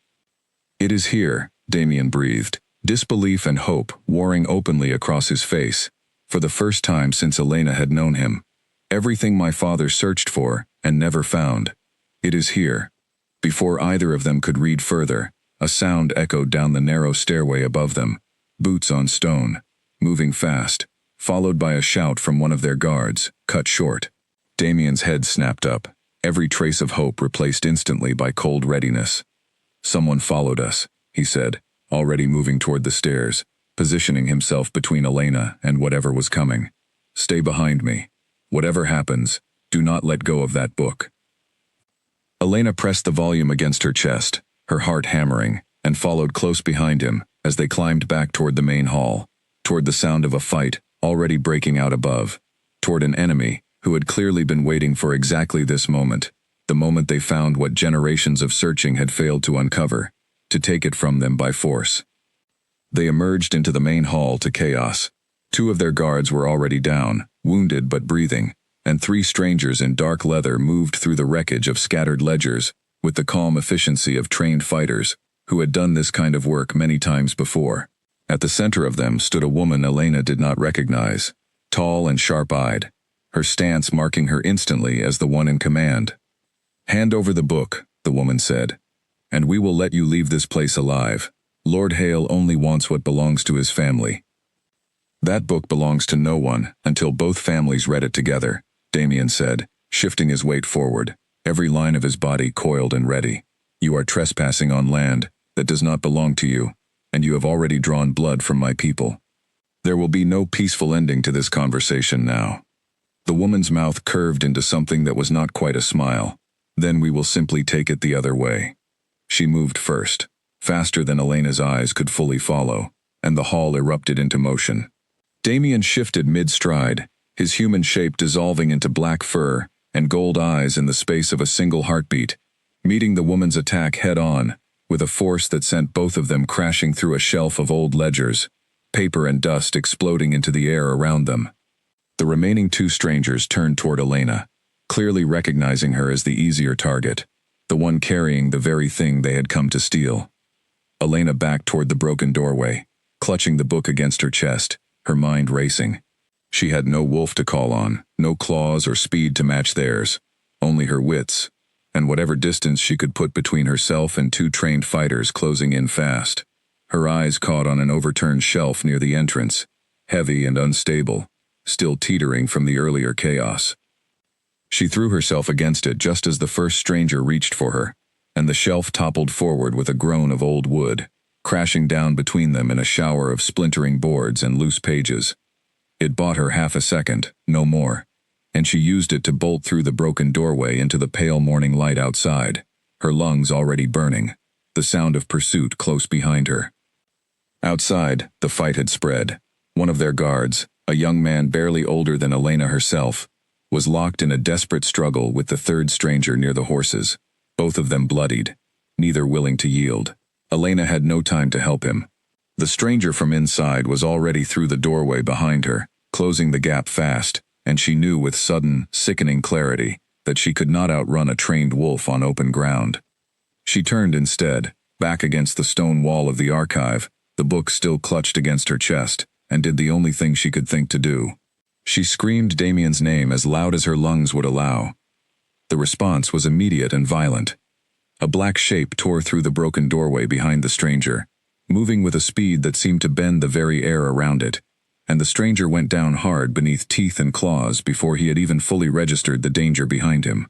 "It is here," Damien breathed, disbelief and hope warring openly across his face, for the first time since Elena had known him. "Everything my father searched for and never found. It is here." Before either of them could read further, a sound echoed down the narrow stairway above them, boots on stone, moving fast, followed by a shout from one of their guards, cut short. Damien's head snapped up, every trace of hope replaced instantly by cold readiness. "Someone followed us," he said, already moving toward the stairs, positioning himself between Elena and whatever was coming. "Stay behind me. Whatever happens, do not let go of that book." Elena pressed the volume against her chest, her heart hammering, and followed close behind him as they climbed back toward the main hall, toward the sound of a fight already breaking out above, toward an enemy who had clearly been waiting for exactly this moment, the moment they found what generations of searching had failed to uncover, to take it from them by force. They emerged into the main hall to chaos. 2 of their guards were already down, wounded but breathing, and 3 strangers in dark leather moved through the wreckage of scattered ledgers with the calm efficiency of trained fighters who had done this kind of work many times before. At the center of them stood a woman Elena did not recognize, tall and sharp-eyed, her stance marking her instantly as the one in command. "Hand over the book," the woman said, "and we will let you leave this place alive. Lord Hale only wants what belongs to his family." "That book belongs to no one until both families read it together," Damien said, shifting his weight forward, every line of his body coiled and ready. "You are trespassing on land that does not belong to you, and you have already drawn blood from my people. There will be no peaceful ending to this conversation now." The woman's mouth curved into something that was not quite a smile. "Then we will simply take it the other way." She moved first, faster than Elena's eyes could fully follow, and the hall erupted into motion. Damien shifted mid-stride, his human shape dissolving into black fur and gold eyes in the space of a single heartbeat, meeting the woman's attack head-on, with a force that sent both of them crashing through a shelf of old ledgers, paper and dust exploding into the air around them. The remaining two strangers turned toward Elena, clearly recognizing her as the easier target, the one carrying the very thing they had come to steal. Elena backed toward the broken doorway, clutching the book against her chest, her mind racing. She had no wolf to call on, no claws or speed to match theirs, only her wits, and whatever distance she could put between herself and two trained fighters closing in fast. Her eyes caught on an overturned shelf near the entrance, heavy and unstable, still teetering from the earlier chaos. She threw herself against it just as the first stranger reached for her, and the shelf toppled forward with a groan of old wood, crashing down between them in a shower of splintering boards and loose pages. It bought her half a second, no more, and she used it to bolt through the broken doorway into the pale morning light outside, her lungs already burning, the sound of pursuit close behind her. Outside, the fight had spread. One of their guards, a young man barely older than Elena herself, was locked in a desperate struggle with the third stranger near the horses, both of them bloodied, neither willing to yield. Elena had no time to help him. The stranger from inside was already through the doorway behind her, closing the gap fast, and she knew with sudden, sickening clarity that she could not outrun a trained wolf on open ground. She turned instead, back against the stone wall of the archive, the book still clutched against her chest, and did the only thing she could think to do. She screamed Damien's name as loud as her lungs would allow. The response was immediate and violent. A black shape tore through the broken doorway behind the stranger, moving with a speed that seemed to bend the very air around it, and the stranger went down hard beneath teeth and claws before he had even fully registered the danger behind him.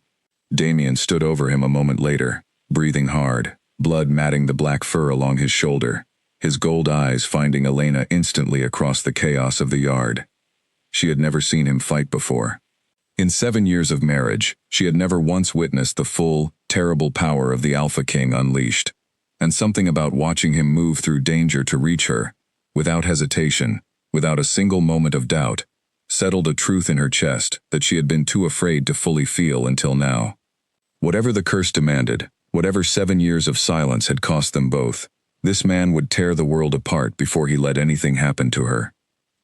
Damien stood over him a moment later, breathing hard, blood matting the black fur along his shoulder, his gold eyes finding Elena instantly across the chaos of the yard. She had never seen him fight before. In 7 years of marriage, she had never once witnessed the full, terrible power of the Alpha King unleashed, and something about watching him move through danger to reach her, without hesitation, without a single moment of doubt, settled a truth in her chest that she had been too afraid to fully feel until now. Whatever the curse demanded, whatever 7 years of silence had cost them both, this man would tear the world apart before he let anything happen to her.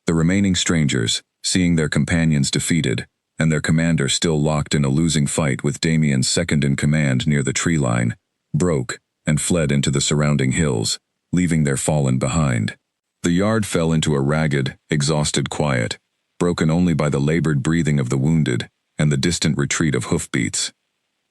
The remaining strangers, seeing their companions defeated, and their commander still locked in a losing fight with Damien's second-in-command near the tree line, broke and fled into the surrounding hills, leaving their fallen behind. The yard fell into a ragged, exhausted quiet, broken only by the labored breathing of the wounded and the distant retreat of hoofbeats.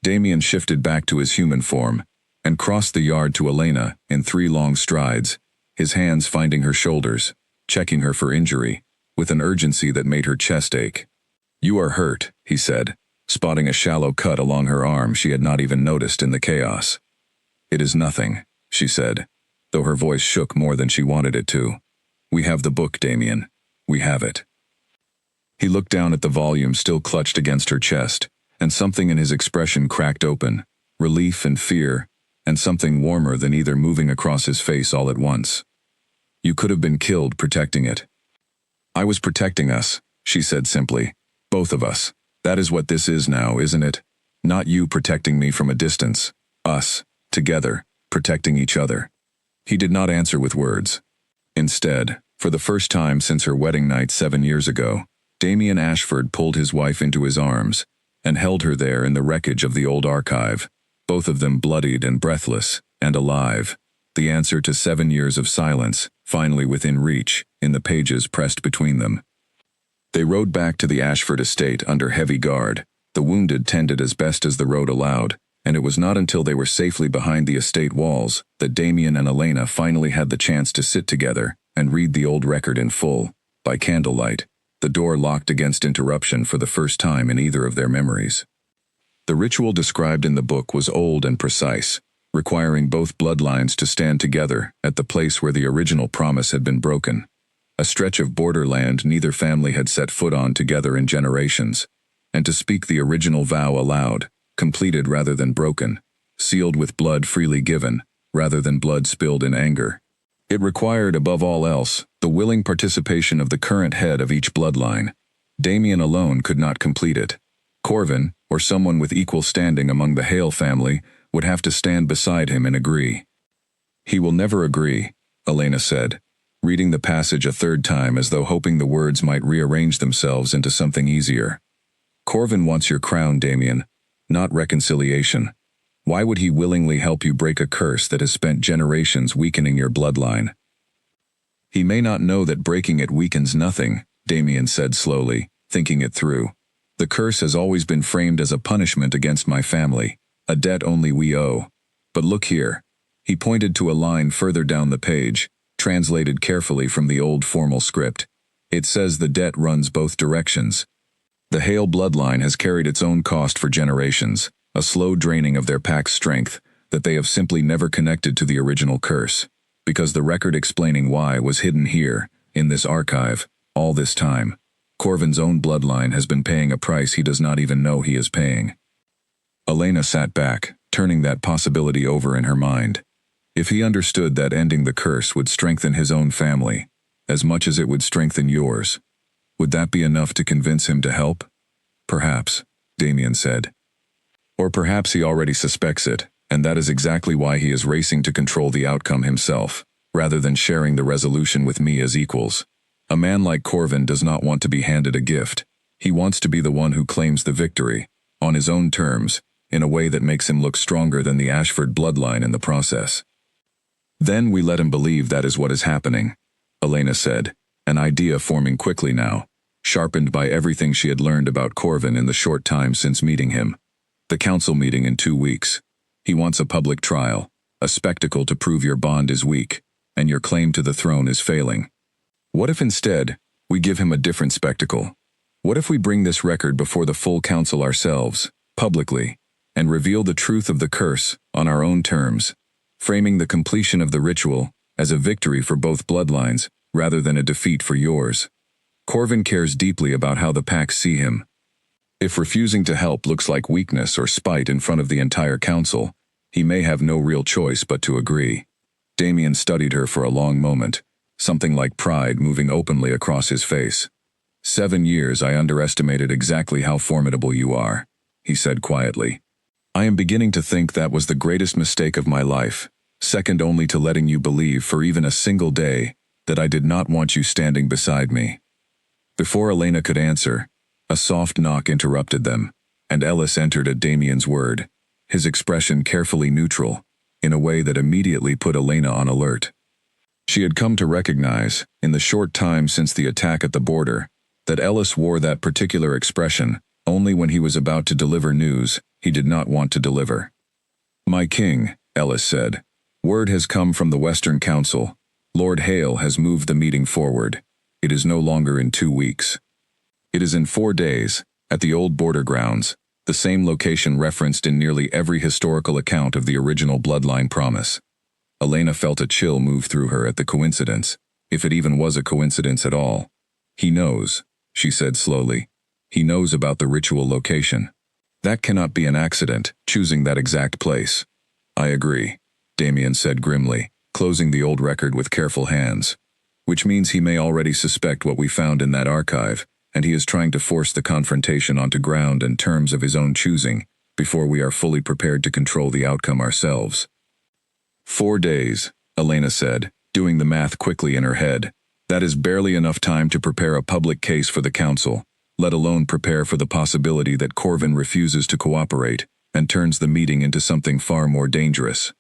Damien shifted back to his human form and crossed the yard to Elena in 3 long strides, his hands finding her shoulders, checking her for injury, with an urgency that made her chest ache. "You are hurt," he said, spotting a shallow cut along her arm she had not even noticed in the chaos. "It is nothing," she said, though her voice shook more than she wanted it to. "We have the book, Damien. We have it." He looked down at the volume still clutched against her chest, and something in his expression cracked open, relief and fear, and something warmer than either moving across his face all at once. "You could have been killed protecting it." "I was protecting us," she said simply. "Both of us. That is what this is now, isn't it? Not you protecting me from a distance. Us, together, protecting each other." He did not answer with words. Instead, for the first time since her wedding night 7 years ago, Damien Ashford pulled his wife into his arms and held her there in the wreckage of the old archive, both of them bloodied and breathless, and alive, the answer to 7 years of silence, finally within reach, in the pages pressed between them. They rode back to the Ashford estate under heavy guard, the wounded tended as best as the road allowed, and it was not until they were safely behind the estate walls that Damien and Elena finally had the chance to sit together and read the old record in full, by candlelight, the door locked against interruption for the first time in either of their memories. The ritual described in the book was old and precise, requiring both bloodlines to stand together at the place where the original promise had been broken, a stretch of borderland neither family had set foot on together in generations, and to speak the original vow aloud, completed rather than broken, sealed with blood freely given, rather than blood spilled in anger. It required, above all else, the willing participation of the current head of each bloodline. Damien alone could not complete it. Corvin, or someone with equal standing among the Hale family, would have to stand beside him and agree. "He will never agree," Elena said, reading the passage a third time as though hoping the words might rearrange themselves into something easier. "Corvin wants your crown, Damien, not reconciliation. Why would he willingly help you break a curse that has spent generations weakening your bloodline?" "He may not know that breaking it weakens nothing," Damien said slowly, thinking it through. "The curse has always been framed as a punishment against my family, a debt only we owe. But look here." He pointed to a line further down the page, translated carefully from the old formal script. "It says the debt runs both directions. The Hale bloodline has carried its own cost for generations, a slow draining of their pack's strength that they have simply never connected to the original curse, because the record explaining why was hidden here, in this archive, all this time. Corvin's own bloodline has been paying a price he does not even know he is paying." Elena sat back, turning that possibility over in her mind. If he understood that ending the curse would strengthen his own family, as much as it would strengthen yours, would that be enough to convince him to help? "Perhaps," Damien said. "Or perhaps he already suspects it, and that is exactly why he is racing to control the outcome himself, rather than sharing the resolution with me as equals. A man like Corvin does not want to be handed a gift. He wants to be the one who claims the victory, on his own terms, in a way that makes him look stronger than the Ashford bloodline in the process." "Then we let him believe that is what is happening," Elena said, an idea forming quickly now, sharpened by everything she had learned about Corvin in the short time since meeting him. "The council meeting in 2 weeks. He wants a public trial, a spectacle to prove your bond is weak, and your claim to the throne is failing. What if instead, we give him a different spectacle? What if we bring this record before the full council ourselves, publicly, and reveal the truth of the curse on our own terms, framing the completion of the ritual as a victory for both bloodlines rather than a defeat for yours? Corvin cares deeply about how the packs see him. If refusing to help looks like weakness or spite in front of the entire council, he may have no real choice but to agree." Damien studied her for a long moment, something like pride moving openly across his face. "7 years I underestimated exactly how formidable you are," he said quietly. "I am beginning to think that was the greatest mistake of my life, second only to letting you believe for even a single day that I did not want you standing beside me." Before Elena could answer, a soft knock interrupted them, and Ellis entered at Damien's word, his expression carefully neutral, in a way that immediately put Elena on alert. She had come to recognize, in the short time since the attack at the border, that Ellis wore that particular expression only when he was about to deliver news he did not want to deliver. "My king," Ellis said, "word has come from the Western Council. Lord Hale has moved the meeting forward. It is no longer in 2 weeks. It is in 4 days, at the old border grounds, the same location referenced in nearly every historical account of the original bloodline promise." Elena felt a chill move through her at the coincidence, if it even was a coincidence at all. "He knows," she said slowly. "He knows about the ritual location. That cannot be an accident, choosing that exact place." "I agree," Damien said grimly, closing the old record with careful hands. "Which means he may already suspect what we found in that archive, and he is trying to force the confrontation onto ground and terms of his own choosing, before we are fully prepared to control the outcome ourselves." 4 days, Elena said, doing the math quickly in her head. "That is barely enough time to prepare a public case for the council, let alone prepare for the possibility that Corvin refuses to cooperate and turns the meeting into something far more dangerous."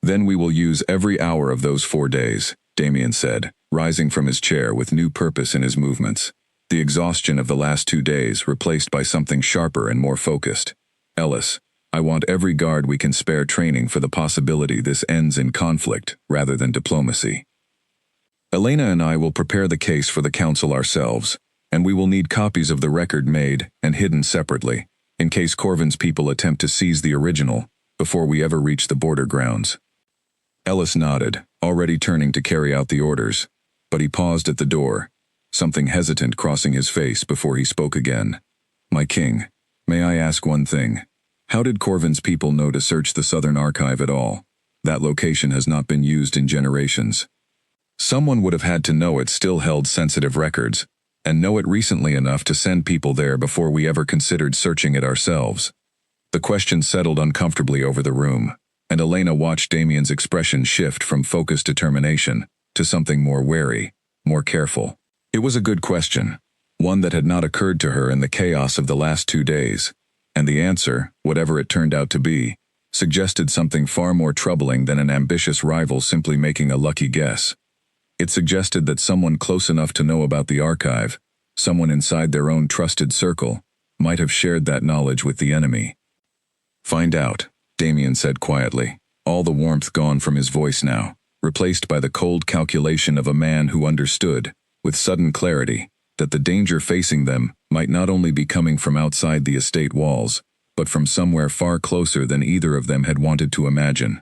"Then we will use every hour of those 4 days, Damien said, rising from his chair with new purpose in his movements. the exhaustion of the last 2 days replaced by something sharper and more focused. Ellis, I want every guard we can spare training for the possibility this ends in conflict rather than diplomacy. Elena and I will prepare the case for the council ourselves, and we will need copies of the record made and hidden separately, in case Corvin's people attempt to seize the original before we ever reach the border grounds. Ellis nodded, already turning to carry out the orders, but he paused at the door, something hesitant crossing his face before he spoke again. My king, may I ask one thing? How did Corvin's people know to search the Southern Archive at all? That location has not been used in generations. Someone would have had to know it still held sensitive records, and know it recently enough to send people there before we ever considered searching it ourselves. The question settled uncomfortably over the room, and Elena watched Damien's expression shift from focused determination to something more wary, more careful. It was a good question, one that had not occurred to her in the chaos of the last 2 days, and the answer, whatever it turned out to be, suggested something far more troubling than an ambitious rival simply making a lucky guess. It suggested that someone close enough to know about the archive, someone inside their own trusted circle, might have shared that knowledge with the enemy. Find out, Damien said quietly, all the warmth gone from his voice now, replaced by the cold calculation of a man who understood, with sudden clarity, that the danger facing them might not only be coming from outside the estate walls, but from somewhere far closer than either of them had wanted to imagine.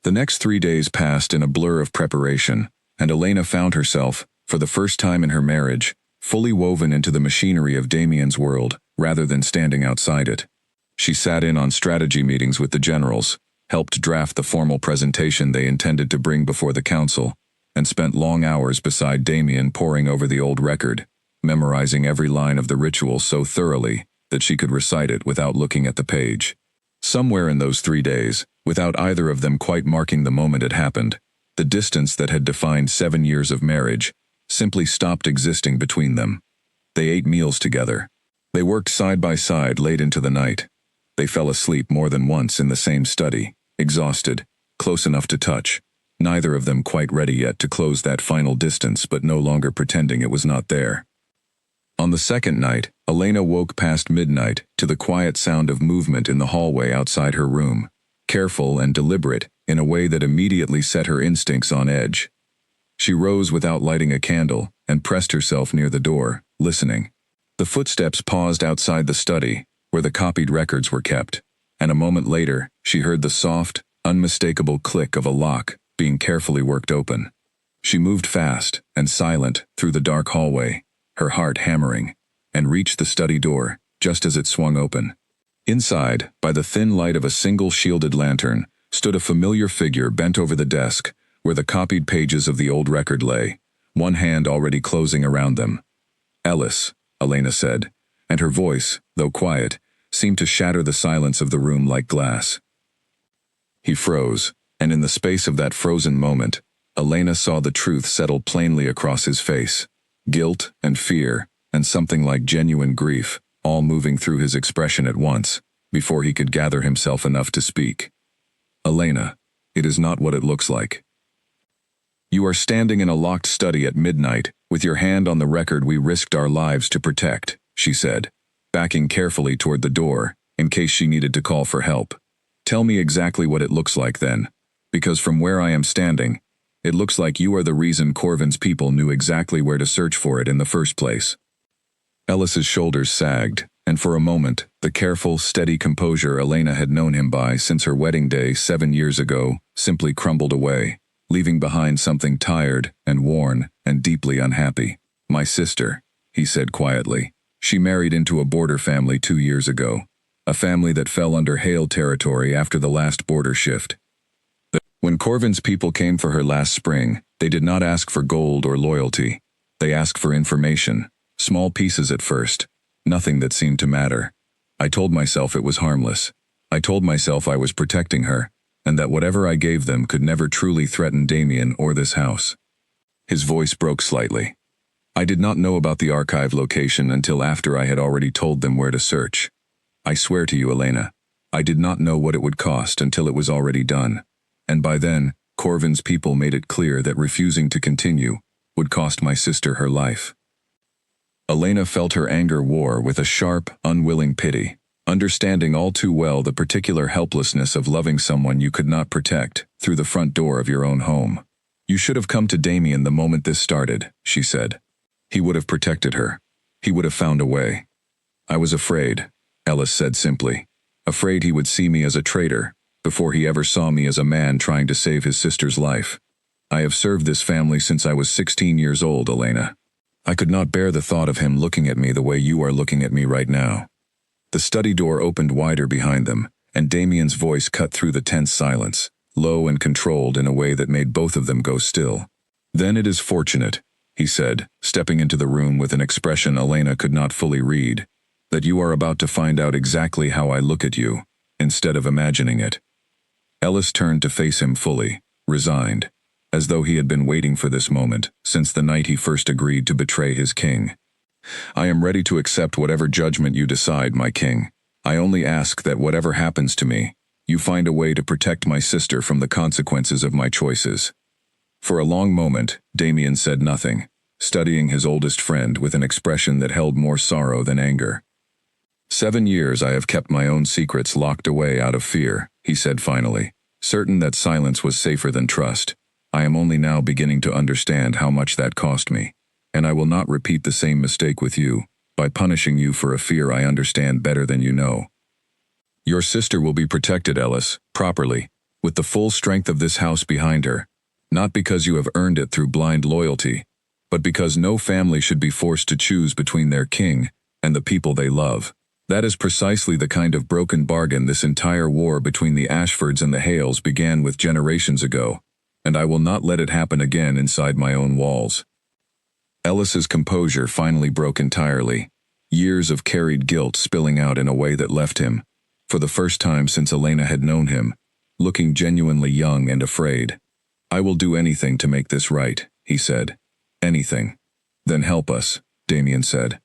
The next 3 days passed in a blur of preparation, and Elena found herself, for the first time in her marriage, fully woven into the machinery of Damien's world, rather than standing outside it. She sat in on strategy meetings with the generals, helped draft the formal presentation they intended to bring before the council, and spent long hours beside Damien poring over the old record, memorizing every line of the ritual so thoroughly that she could recite it without looking at the page. Somewhere in those 3 days, without either of them quite marking the moment it happened, the distance that had defined 7 years of marriage simply stopped existing between them. They ate meals together. They worked side by side late into the night. They fell asleep more than once in the same study, exhausted, close enough to touch, neither of them quite ready yet to close that final distance but no longer pretending it was not there. On the second night, Elena woke past midnight to the quiet sound of movement in the hallway outside her room, careful and deliberate in a way that immediately set her instincts on edge. She rose without lighting a candle and pressed herself near the door, listening. The footsteps paused outside the study, where the copied records were kept, and a moment later she heard the soft, unmistakable click of a lock being carefully worked open. She moved fast and silent through the dark hallway, her heart hammering, and reached the study door just as it swung open. Inside, by the thin light of a single shielded lantern, stood a familiar figure bent over the desk, where the copied pages of the old record lay, one hand already closing around them. Ellis, Elena said, and her voice, though quiet, seemed to shatter the silence of the room like glass. He froze, and in the space of that frozen moment, Elena saw the truth settle plainly across his face. Guilt and fear, and something like genuine grief, all moving through his expression at once, before he could gather himself enough to speak. Elena, it is not what it looks like. You are standing in a locked study at midnight, with your hand on the record we risked our lives to protect, she said, backing carefully toward the door, in case she needed to call for help. Tell me exactly what it looks like then, because from where I am standing, it looks like you are the reason Corvin's people knew exactly where to search for it in the first place. Ellis's shoulders sagged, and for a moment, the careful, steady composure Elena had known him by since her wedding day 7 years ago simply crumbled away, leaving behind something tired and worn and deeply unhappy. My sister, he said quietly. She married into a border family 2 years ago, a family that fell under Hale territory after the last border shift. When Corvin's people came for her last spring, they did not ask for gold or loyalty. They asked for information, small pieces at first, nothing that seemed to matter. I told myself it was harmless. I told myself I was protecting her, and that whatever I gave them could never truly threaten Damien or this house. His voice broke slightly. I did not know about the archive location until after I had already told them where to search. I swear to you, Elena, I did not know what it would cost until it was already done. And by then, Corvin's people made it clear that refusing to continue would cost my sister her life. Elena felt her anger war with a sharp, unwilling pity, understanding all too well the particular helplessness of loving someone you could not protect through the front door of your own home. You should have come to Damien the moment this started, she said. He would have protected her. He would have found a way. I was afraid, Ellis said simply. Afraid he would see me as a traitor, before he ever saw me as a man trying to save his sister's life. I have served this family since I was 16 years old, Elena. I could not bear the thought of him looking at me the way you are looking at me right now. The study door opened wider behind them, and Damien's voice cut through the tense silence, low and controlled in a way that made both of them go still. Then it is fortunate, he said, stepping into the room with an expression Elena could not fully read, that you are about to find out exactly how I look at you, instead of imagining it. Ellis turned to face him fully, resigned, as though he had been waiting for this moment since the night he first agreed to betray his king. I am ready to accept whatever judgment you decide, my king. I only ask that whatever happens to me, you find a way to protect my sister from the consequences of my choices. For a long moment, Damien said nothing, studying his oldest friend with an expression that held more sorrow than anger. 7 years I have kept my own secrets locked away out of fear, he said finally, certain that silence was safer than trust. I am only now beginning to understand how much that cost me, and I will not repeat the same mistake with you, by punishing you for a fear I understand better than you know. Your sister will be protected, Ellis, properly, with the full strength of this house behind her, not because you have earned it through blind loyalty, but because no family should be forced to choose between their king and the people they love. That is precisely the kind of broken bargain this entire war between the Ashfords and the Hales began with generations ago, and I will not let it happen again inside my own walls. Ellis's composure finally broke entirely, years of carried guilt spilling out in a way that left him, for the first time since Elena had known him, looking genuinely young and afraid. I will do anything to make this right, he said. Anything. Then help us, Damien said.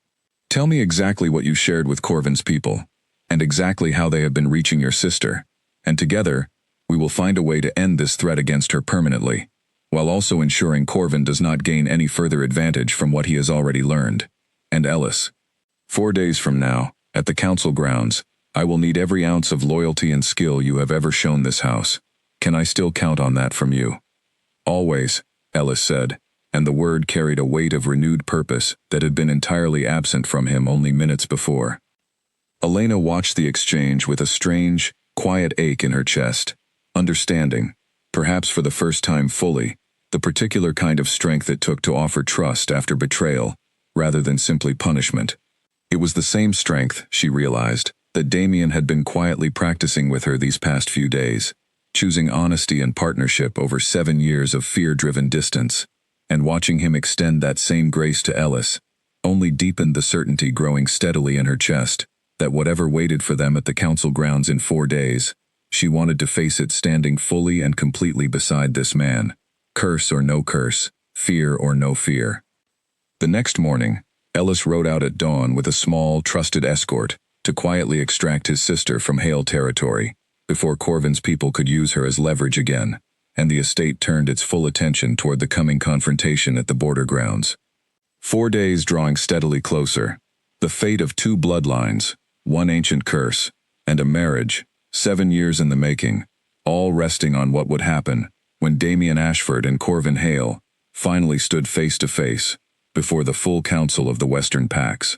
Tell me exactly what you shared with Corvin's people, and exactly how they have been reaching your sister, and together, we will find a way to end this threat against her permanently, while also ensuring Corvin does not gain any further advantage from what he has already learned. And Ellis, 4 days from now, at the council grounds, I will need every ounce of loyalty and skill you have ever shown this house. Can I still count on that from you? Always, Ellis said, and the word carried a weight of renewed purpose that had been entirely absent from him only minutes before. Elena watched the exchange with a strange, quiet ache in her chest, understanding, perhaps for the first time fully, the particular kind of strength it took to offer trust after betrayal, rather than simply punishment. It was the same strength, she realized, that Damien had been quietly practicing with her these past few days, choosing honesty and partnership over 7 years of fear-driven distance, and watching him extend that same grace to Ellis, only deepened the certainty growing steadily in her chest, that whatever waited for them at the council grounds in 4 days, she wanted to face it standing fully and completely beside this man, curse or no curse, fear or no fear. The next morning, Ellis rode out at dawn with a small, trusted escort to quietly extract his sister from Hale territory, before Corvin's people could use her as leverage again, and the estate turned its full attention toward the coming confrontation at the border grounds. 4 days drawing steadily closer, the fate of 2 bloodlines, 1 ancient curse, and a marriage, 7 years in the making, all resting on what would happen when Damien Ashford and Corvin Hale finally stood face to face before the full council of the Western Pax.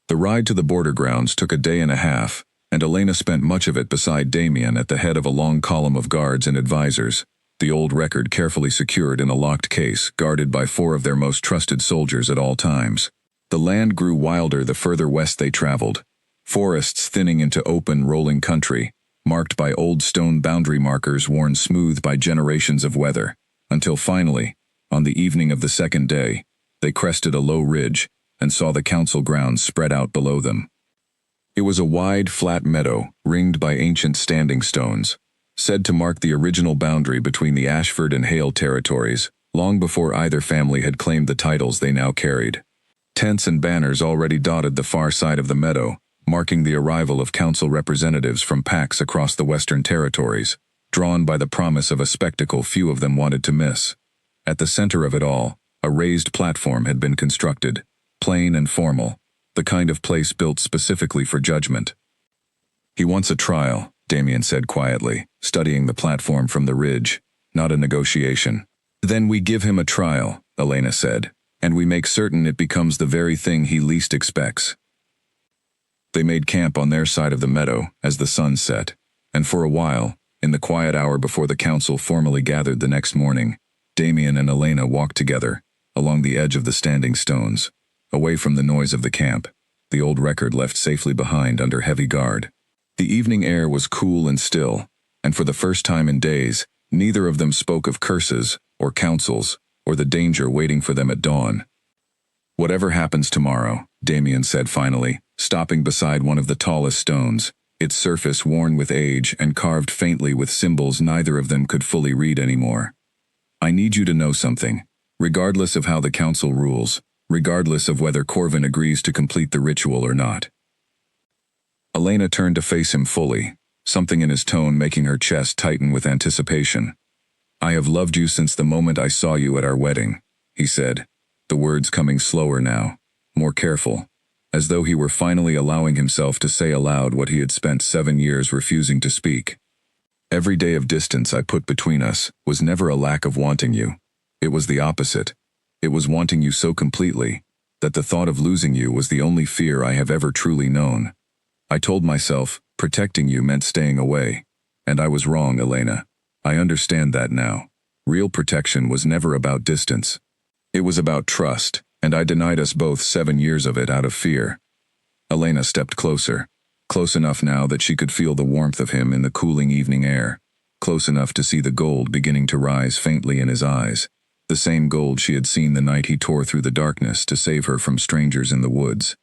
The ride to the border grounds took a day and a half, and Elena spent much of it beside Damien at the head of a long column of guards and advisors, the old record carefully secured in a locked case guarded by 4 of their most trusted soldiers at all times. The land grew wilder the further west they traveled, forests thinning into open, rolling country, marked by old stone boundary markers worn smooth by generations of weather, until finally, on the evening of the 2nd day, they crested a low ridge and saw the council grounds spread out below them. It was a wide, flat meadow, ringed by ancient standing stones, said to mark the original boundary between the Ashford and Hale territories, long before either family had claimed the titles they now carried. Tents and banners already dotted the far side of the meadow, marking the arrival of council representatives from Pax across the Western territories, drawn by the promise of a spectacle few of them wanted to miss. At the center of it all, a raised platform had been constructed, plain and formal, the kind of place built specifically for judgment. He wants a trial, Damien said quietly, studying the platform from the ridge, not a negotiation. Then we give him a trial, Elena said, and we make certain it becomes the very thing he least expects. They made camp on their side of the meadow as the sun set, and for a while, in the quiet hour before the council formally gathered the next morning, Damien and Elena walked together, along the edge of the standing stones, away from the noise of the camp, the old record left safely behind under heavy guard. The evening air was cool and still, and for the first time in days, neither of them spoke of curses, or councils, or the danger waiting for them at dawn. Whatever happens tomorrow, Damien said finally, stopping beside one of the tallest stones, its surface worn with age and carved faintly with symbols neither of them could fully read anymore. I need you to know something, regardless of how the council rules, regardless of whether Corvin agrees to complete the ritual or not. Elena turned to face him fully, something in his tone making her chest tighten with anticipation. I have loved you since the moment I saw you at our wedding, he said, the words coming slower now, more careful, as though he were finally allowing himself to say aloud what he had spent 7 years refusing to speak. Every day of distance I put between us was never a lack of wanting you. It was the opposite. It was wanting you so completely that the thought of losing you was the only fear I have ever truly known. I told myself protecting you meant staying away, and I was wrong, Elena. I understand that now. Real protection was never about distance. It was about trust, and I denied us both 7 years of it out of fear. Elena stepped closer, close enough now that she could feel the warmth of him in the cooling evening air, close enough to see the gold beginning to rise faintly in his eyes, the same gold she had seen the night he tore through the darkness to save her from strangers in the woods.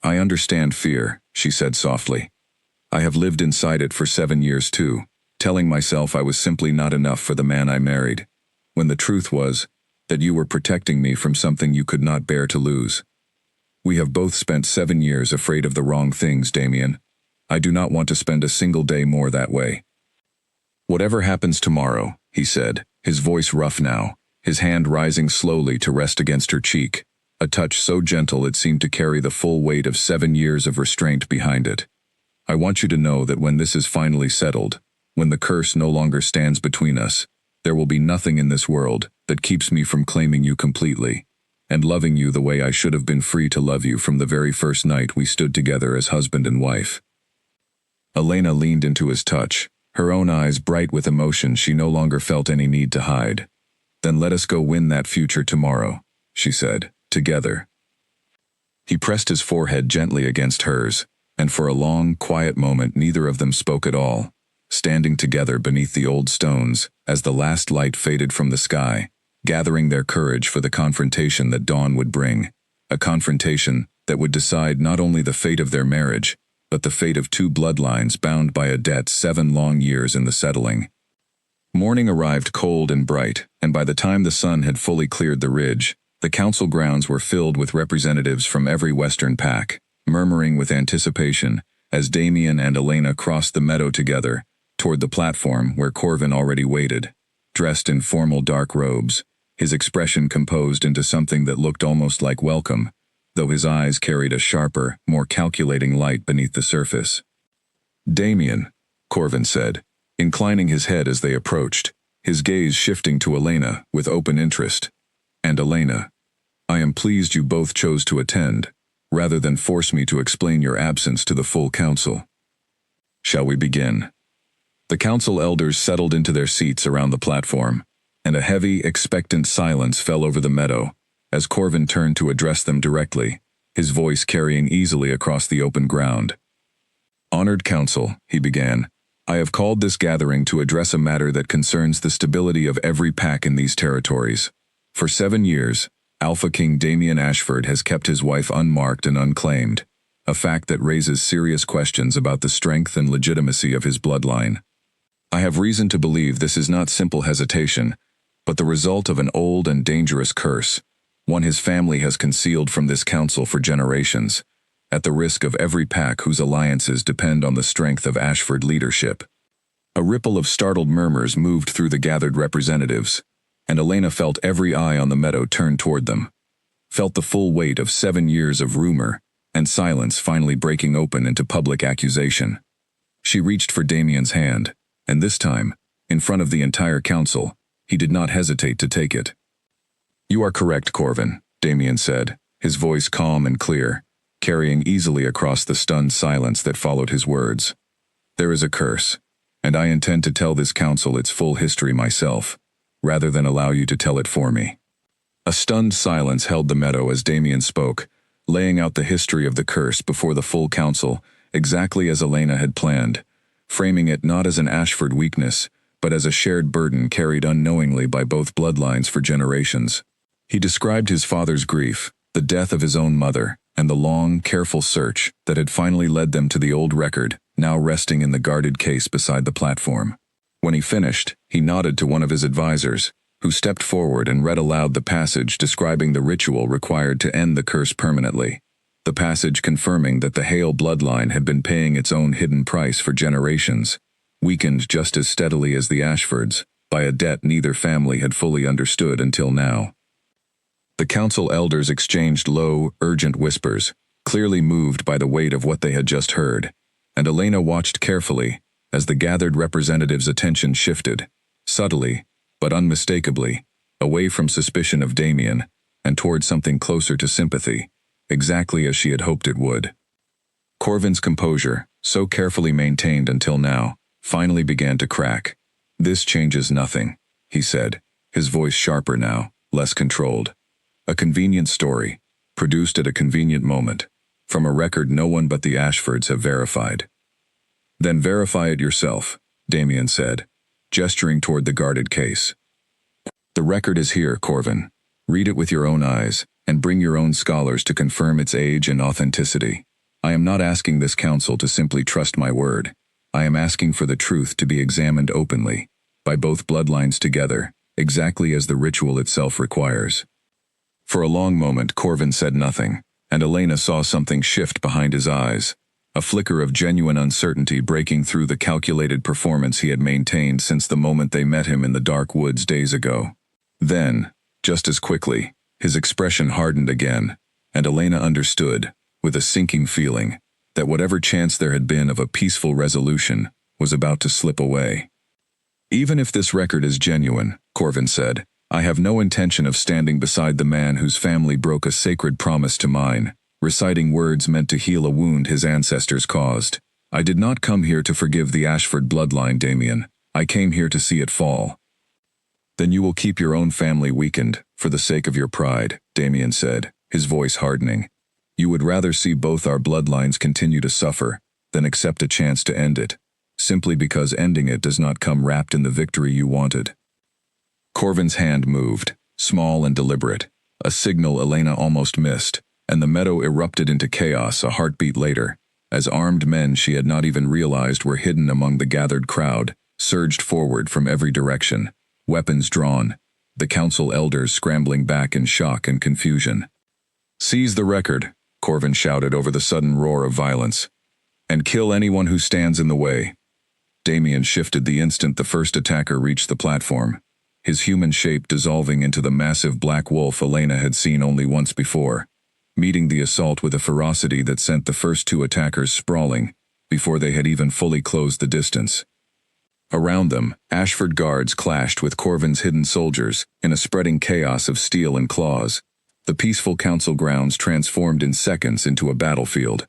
I understand fear, she said softly. I have lived inside it for 7 years too, telling myself I was simply not enough for the man I married, when the truth was that you were protecting me from something you could not bear to lose. We have both spent 7 years afraid of the wrong things, Damien. I do not want to spend a single day more that way. Whatever happens tomorrow, he said, his voice rough now, his hand rising slowly to rest against her cheek, a touch so gentle it seemed to carry the full weight of 7 years of restraint behind it. I want you to know that when this is finally settled, when the curse no longer stands between us, there will be nothing in this world that keeps me from claiming you completely, and loving you the way I should have been free to love you from the very first night we stood together as husband and wife. Elena leaned into his touch, her own eyes bright with emotion she no longer felt any need to hide. Then let us go win that future tomorrow, she said, together. He pressed his forehead gently against hers, and for a long, quiet moment neither of them spoke at all, standing together beneath the old stones as the last light faded from the sky, gathering their courage for the confrontation that dawn would bring, a confrontation that would decide not only the fate of their marriage, but the fate of 2 bloodlines bound by a debt 7 long years in the settling. Morning arrived cold and bright, and by the time the sun had fully cleared the ridge, the council grounds were filled with representatives from every western pack, murmuring with anticipation as Damien and Elena crossed the meadow together toward the platform where Corvin already waited, dressed in formal dark robes, his expression composed into something that looked almost like welcome, though his eyes carried a sharper, more calculating light beneath the surface. Damien, Corvin said, inclining his head as they approached, his gaze shifting to Elena with open interest. And Elena, I am pleased you both chose to attend, rather than force me to explain your absence to the full council. Shall we begin? The council elders settled into their seats around the platform, and a heavy, expectant silence fell over the meadow as Corvin turned to address them directly, his voice carrying easily across the open ground. Honored council, he began, I have called this gathering to address a matter that concerns the stability of every pack in these territories. For 7 years, Alpha King Damien Ashford has kept his wife unmarked and unclaimed, a fact that raises serious questions about the strength and legitimacy of his bloodline. I have reason to believe this is not simple hesitation, but the result of an old and dangerous curse, one his family has concealed from this council for generations, at the risk of every pack whose alliances depend on the strength of Ashford leadership. A ripple of startled murmurs moved through the gathered representatives, and Elena felt every eye on the meadow turned toward them. felt the full weight of 7 years of rumor and silence finally breaking open into public accusation. She reached for Damien's hand, and this time, in front of the entire council, he did not hesitate to take it. "You are correct, Corvin," Damien said, his voice calm and clear, carrying easily across the stunned silence that followed his words. "There is a curse, and I intend to tell this council its full history myself, rather than allow you to tell it for me." A stunned silence held the meadow as Damien spoke, laying out the history of the curse before the full council, exactly as Elena had planned, framing it not as an Ashford weakness, but as a shared burden carried unknowingly by both bloodlines for generations. He described his father's grief, the death of his own mother, and the long, careful search that had finally led them to the old record, now resting in the guarded case beside the platform. When he finished, he nodded to one of his advisors, who stepped forward and read aloud the passage describing the ritual required to end the curse permanently. The passage confirming that the Hale bloodline had been paying its own hidden price for generations, weakened just as steadily as the Ashfords, by a debt neither family had fully understood until now. The council elders exchanged low, urgent whispers, clearly moved by the weight of what they had just heard, and Elena watched carefully as the gathered representatives' attention shifted, subtly, but unmistakably, away from suspicion of Damien and toward something closer to sympathy, exactly as she had hoped it would. Corvin's composure, so carefully maintained until now, finally began to crack. "This changes nothing," he said, his voice sharper now, less controlled. "A convenient story, produced at a convenient moment, from a record no one but the Ashfords have verified." "Then verify it yourself," Damien said, gesturing toward the guarded case. "The record is here, Corvin. Read it with your own eyes, and bring your own scholars to confirm its age and authenticity. I am not asking this council to simply trust my word. I am asking for the truth to be examined openly, by both bloodlines together, exactly as the ritual itself requires." For a long moment Corvin said nothing, and Elena saw something shift behind his eyes, a flicker of genuine uncertainty breaking through the calculated performance he had maintained since the moment they met him in the dark woods days ago. Then, just as quickly, his expression hardened again, and Elena understood, with a sinking feeling, that whatever chance there had been of a peaceful resolution was about to slip away. "Even if this record is genuine," Corvin said, "I have no intention of standing beside the man whose family broke a sacred promise to mine, reciting words meant to heal a wound his ancestors caused. I did not come here to forgive the Ashford bloodline, Damien. I came here to see it fall." "Then you will keep your own family weakened, for the sake of your pride," Damien said, his voice hardening. "You would rather see both our bloodlines continue to suffer than accept a chance to end it, simply because ending it does not come wrapped in the victory you wanted." Corvin's hand moved, small and deliberate, a signal Elena almost missed, and the meadow erupted into chaos a heartbeat later, as armed men she had not even realized were hidden among the gathered crowd surged forward from every direction, weapons drawn, the council elders scrambling back in shock and confusion. "Seize the record," Corvin shouted over the sudden roar of violence, "and kill anyone who stands in the way." Damien shifted the instant the first attacker reached the platform, his human shape dissolving into the massive black wolf Elena had seen only once before, meeting the assault with a ferocity that sent the first two attackers sprawling before they had even fully closed the distance. Around them, Ashford guards clashed with Corvin's hidden soldiers in a spreading chaos of steel and claws. The peaceful council grounds transformed in seconds into a battlefield.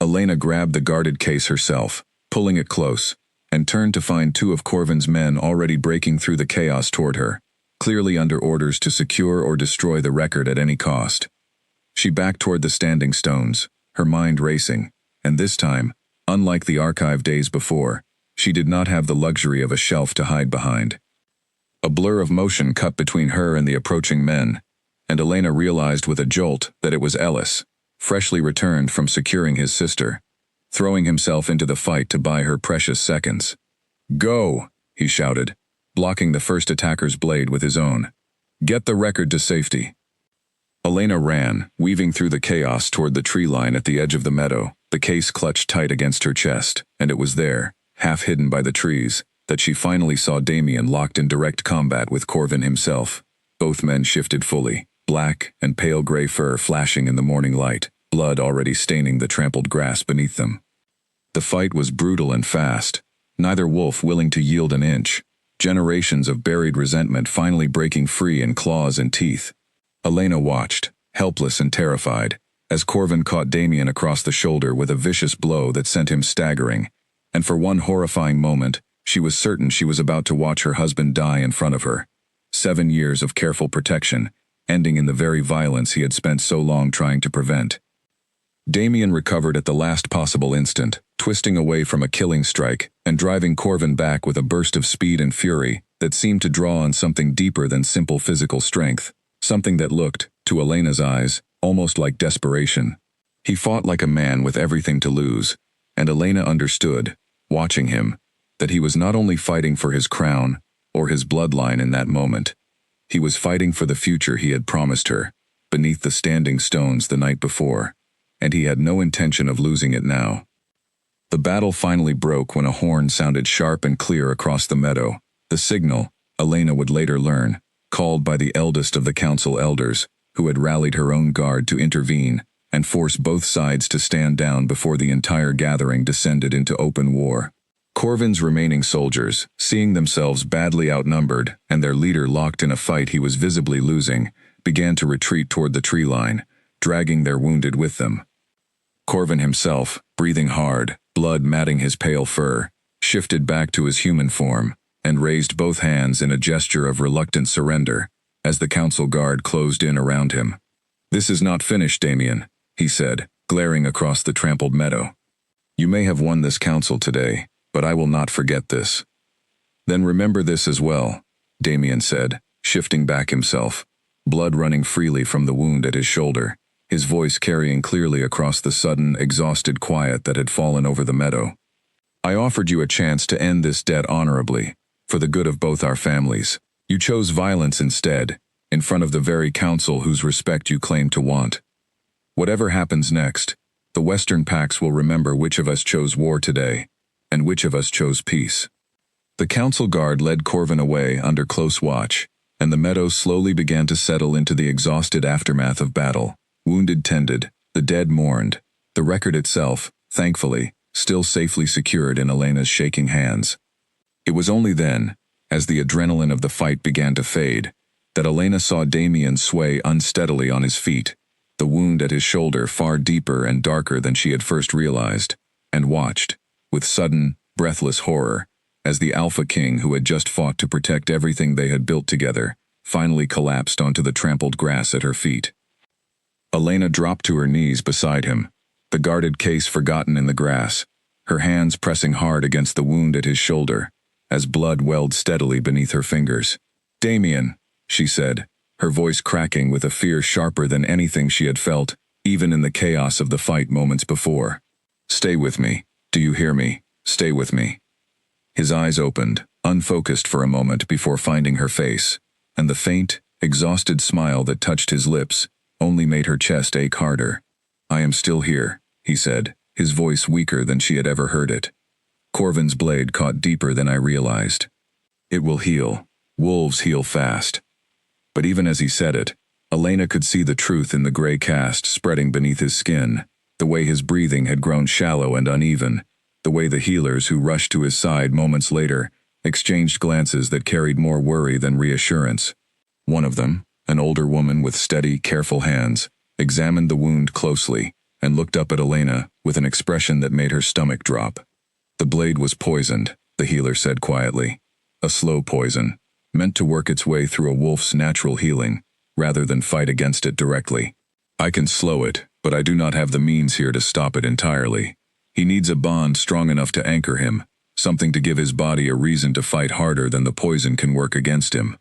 Elena grabbed the guarded case herself, pulling it close, and turned to find two of Corvin's men already breaking through the chaos toward her, clearly under orders to secure or destroy the record at any cost. She backed toward the standing stones, her mind racing, and this time, unlike the archive days before, she did not have the luxury of a shelf to hide behind. A blur of motion cut between her and the approaching men, and Elena realized with a jolt that it was Ellis, freshly returned from securing his sister, throwing himself into the fight to buy her precious seconds. "Go!" he shouted, blocking the first attacker's blade with his own. "Get the record to safety." Elena ran, weaving through the chaos toward the tree line at the edge of the meadow, the case clutched tight against her chest, and it was there, half hidden by the trees, that she finally saw Damien locked in direct combat with Corvin himself. Both men shifted fully, black and pale gray fur flashing in the morning light, blood already staining the trampled grass beneath them. The fight was brutal and fast, neither wolf willing to yield an inch, generations of buried resentment finally breaking free in claws and teeth. Elena watched, helpless and terrified, as Corvin caught Damien across the shoulder with a vicious blow that sent him staggering, and for one horrifying moment, she was certain she was about to watch her husband die in front of her. 7 years of careful protection, ending in the very violence he had spent so long trying to prevent. Damien recovered at the last possible instant, twisting away from a killing strike and driving Corvin back with a burst of speed and fury that seemed to draw on something deeper than simple physical strength, something that looked, to Elena's eyes, almost like desperation. He fought like a man with everything to lose, and Elena understood, watching him, that he was not only fighting for his crown or his bloodline in that moment. He was fighting for the future he had promised her, beneath the standing stones the night before, and he had no intention of losing it now. The battle finally broke when a horn sounded sharp and clear across the meadow, the signal, Elena would later learn, called by the eldest of the council elders, who had rallied her own guard to intervene and force both sides to stand down before the entire gathering descended into open war. Corvin's remaining soldiers, seeing themselves badly outnumbered and their leader locked in a fight he was visibly losing, began to retreat toward the tree line, dragging their wounded with them. Corvin himself, breathing hard, blood matting his pale fur, shifted back to his human form and raised both hands in a gesture of reluctant surrender as the council guard closed in around him. "This is not finished, Damien," he said, glaring across the trampled meadow. "You may have won this council today, but I will not forget this." "Then remember this as well," Damien said, shifting back himself, blood running freely from the wound at his shoulder, his voice carrying clearly across the sudden, exhausted quiet that had fallen over the meadow. "I offered you a chance to end this debt honorably, for the good of both our families. You chose violence instead, in front of the very council whose respect you claim to want. Whatever happens next, the Western Pax will remember which of us chose war today, and which of us chose peace." The council guard led Corvin away under close watch, and the meadow slowly began to settle into the exhausted aftermath of battle. Wounded tended, the dead mourned, the record itself, thankfully, still safely secured in Elena's shaking hands. It was only then, as the adrenaline of the fight began to fade, that Elena saw Damien sway unsteadily on his feet, the wound at his shoulder far deeper and darker than she had first realized, and watched, with sudden, breathless horror, as the Alpha King who had just fought to protect everything they had built together, finally collapsed onto the trampled grass at her feet. Elena dropped to her knees beside him, the guarded case forgotten in the grass, her hands pressing hard against the wound at his shoulder, as blood welled steadily beneath her fingers. "Damien," she said, her voice cracking with a fear sharper than anything she had felt, even in the chaos of the fight moments before. "Stay with me. Do you hear me? Stay with me." His eyes opened, unfocused for a moment before finding her face, and the faint, exhausted smile that touched his lips only made her chest ache harder. "I am still here," he said, his voice weaker than she had ever heard it. Corvin's blade caught deeper than I realized. "It will heal. Wolves heal fast." But even as he said it, Elena could see the truth in the gray cast spreading beneath his skin, the way his breathing had grown shallow and uneven, the way the healers who rushed to his side moments later exchanged glances that carried more worry than reassurance. One of them, an older woman with steady, careful hands, examined the wound closely and looked up at Elena with an expression that made her stomach drop. "The blade was poisoned," the healer said quietly. "A slow poison, meant to work its way through a wolf's natural healing, rather than fight against it directly. I can slow it, but I do not have the means here to stop it entirely. He needs a bond strong enough to anchor him, something to give his body a reason to fight harder than the poison can work against him."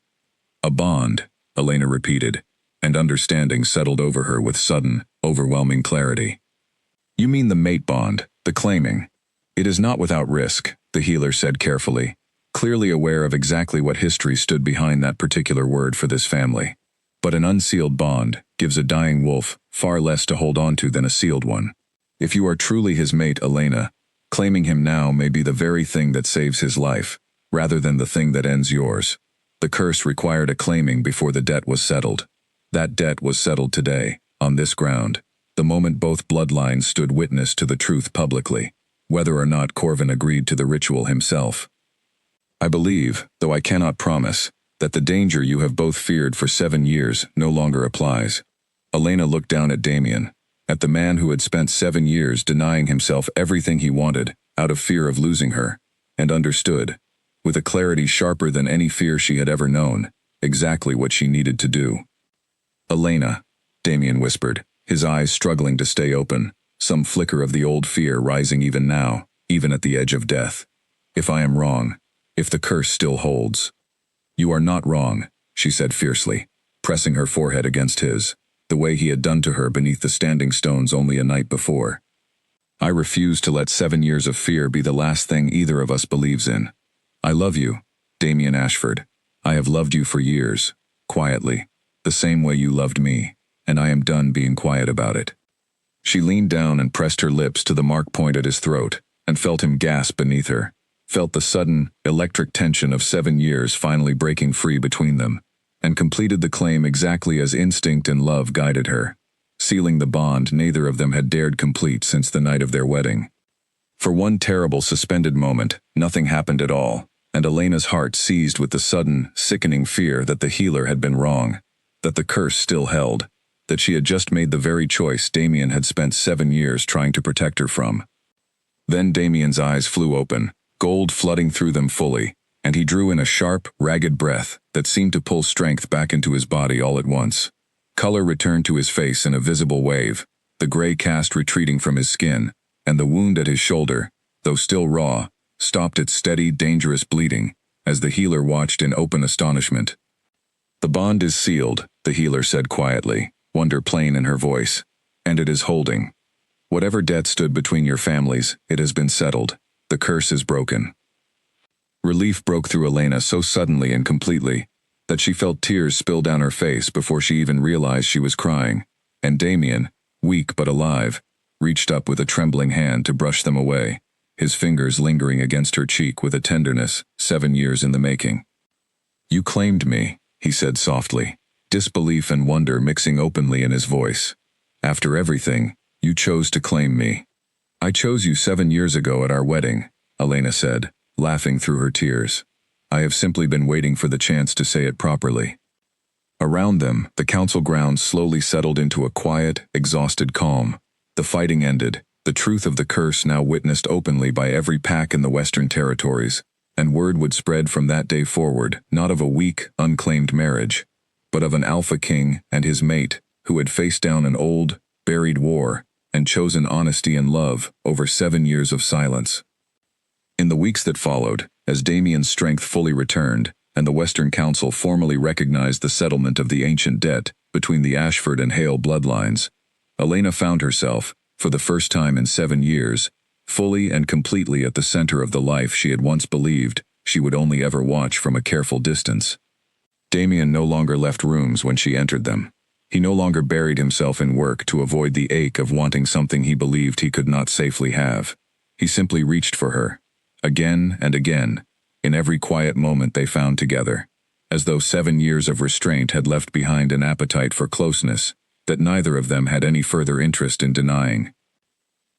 "A bond," Elena repeated, and understanding settled over her with sudden, overwhelming clarity. "You mean the mate bond, the claiming. It is not without risk," the healer said carefully, clearly aware of exactly what history stood behind that particular word for this family. "But an unsealed bond gives a dying wolf far less to hold on to than a sealed one. If you are truly his mate, Elena, claiming him now may be the very thing that saves his life, rather than the thing that ends yours. The curse required a claiming before the debt was settled. That debt was settled today, on this ground, the moment both bloodlines stood witness to the truth publicly, whether or not Corvin agreed to the ritual himself. I believe, though I cannot promise, that the danger you have both feared for 7 years no longer applies. Elena looked down at Damien, at the man who had spent 7 years denying himself everything he wanted, out of fear of losing her, and understood, with a clarity sharper than any fear she had ever known, exactly what she needed to do. "Elena," Damien whispered, his eyes struggling to stay open, some flicker of the old fear rising even now, even at the edge of death. "If I am wrong, if the curse still holds." "You are not wrong," she said fiercely, pressing her forehead against his, the way he had done to her beneath the standing stones only a night before. "I refuse to let 7 years of fear be the last thing either of us believes in. I love you, Damien Ashford. I have loved you for years, quietly, the same way you loved me, and I am done being quiet about it." She leaned down and pressed her lips to the mark point at his throat, and felt him gasp beneath her, felt the sudden, electric tension of 7 years finally breaking free between them, and completed the claim exactly as instinct and love guided her, sealing the bond neither of them had dared complete since the night of their wedding. For one terrible suspended moment, nothing happened at all, and Elena's heart seized with the sudden, sickening fear that the healer had been wrong, that the curse still held, that she had just made the very choice Damien had spent 7 years trying to protect her from. Then Damien's eyes flew open, gold flooding through them fully, and he drew in a sharp, ragged breath that seemed to pull strength back into his body all at once. Color returned to his face in a visible wave, the gray cast retreating from his skin, and the wound at his shoulder, though still raw, stopped its steady, dangerous bleeding, as the healer watched in open astonishment. "The bond is sealed," the healer said quietly, wonder plain in her voice, "and it is holding. Whatever debt stood between your families, it has been settled. The curse is broken." Relief broke through Elena so suddenly and completely that she felt tears spill down her face before she even realized she was crying, and Damien, weak but alive, reached up with a trembling hand to brush them away, his fingers lingering against her cheek with a tenderness 7 years in the making. "You claimed me," he said softly, disbelief and wonder mixing openly in his voice. "After everything, you chose to claim me." "I chose you 7 years ago at our wedding," Elena said, laughing through her tears. "I have simply been waiting for the chance to say it properly." Around them, the council grounds slowly settled into a quiet, exhausted calm. The fighting ended, the truth of the curse now witnessed openly by every pack in the Western Territories, and word would spread from that day forward, not of a weak, unclaimed marriage, but of an alpha king and his mate who had faced down an old, buried war and chosen honesty and love over 7 years of silence. In the weeks that followed, as Damien's strength fully returned, and the Western Council formally recognized the settlement of the ancient debt between the Ashford and Hale bloodlines, Elena found herself, for the first time in 7 years, fully and completely at the center of the life she had once believed she would only ever watch from a careful distance. Damien no longer left rooms when she entered them. He no longer buried himself in work to avoid the ache of wanting something he believed he could not safely have. He simply reached for her, again and again, in every quiet moment they found together, as though 7 years of restraint had left behind an appetite for closeness that neither of them had any further interest in denying.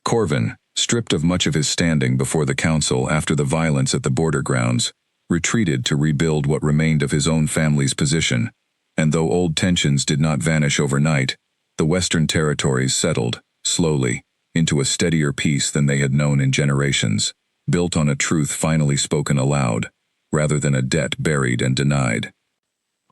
Corvin, stripped of much of his standing before the council after the violence at the border grounds, retreated to rebuild what remained of his own family's position, and though old tensions did not vanish overnight, the Western Territories settled, slowly, into a steadier peace than they had known in generations, built on a truth finally spoken aloud, rather than a debt buried and denied.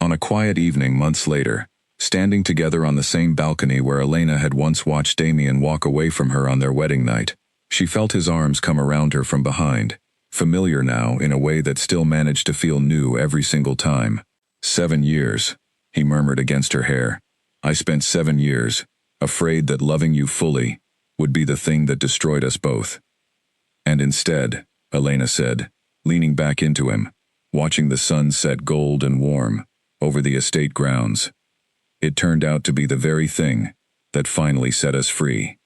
On a quiet evening months later, standing together on the same balcony where Elena had once watched Damien walk away from her on their wedding night, she felt his arms come around her from behind, familiar now in a way that still managed to feel new every single time. 7 years, he murmured against her hair. "I spent 7 years, afraid that loving you fully would be the thing that destroyed us both. And instead," Elena said, leaning back into him, watching the sun set gold and warm over the estate grounds, "it turned out to be the very thing that finally set us free."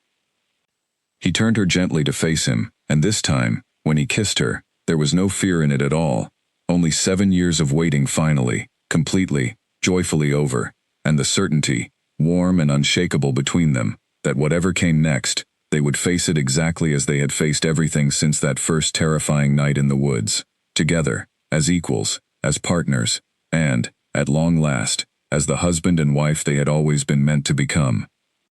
He turned her gently to face him, and this time, when he kissed her, there was no fear in it at all, only 7 years of waiting finally, completely, joyfully over, and the certainty, warm and unshakable between them, that whatever came next, they would face it exactly as they had faced everything since that first terrifying night in the woods, together, as equals, as partners, and, at long last, as the husband and wife they had always been meant to become.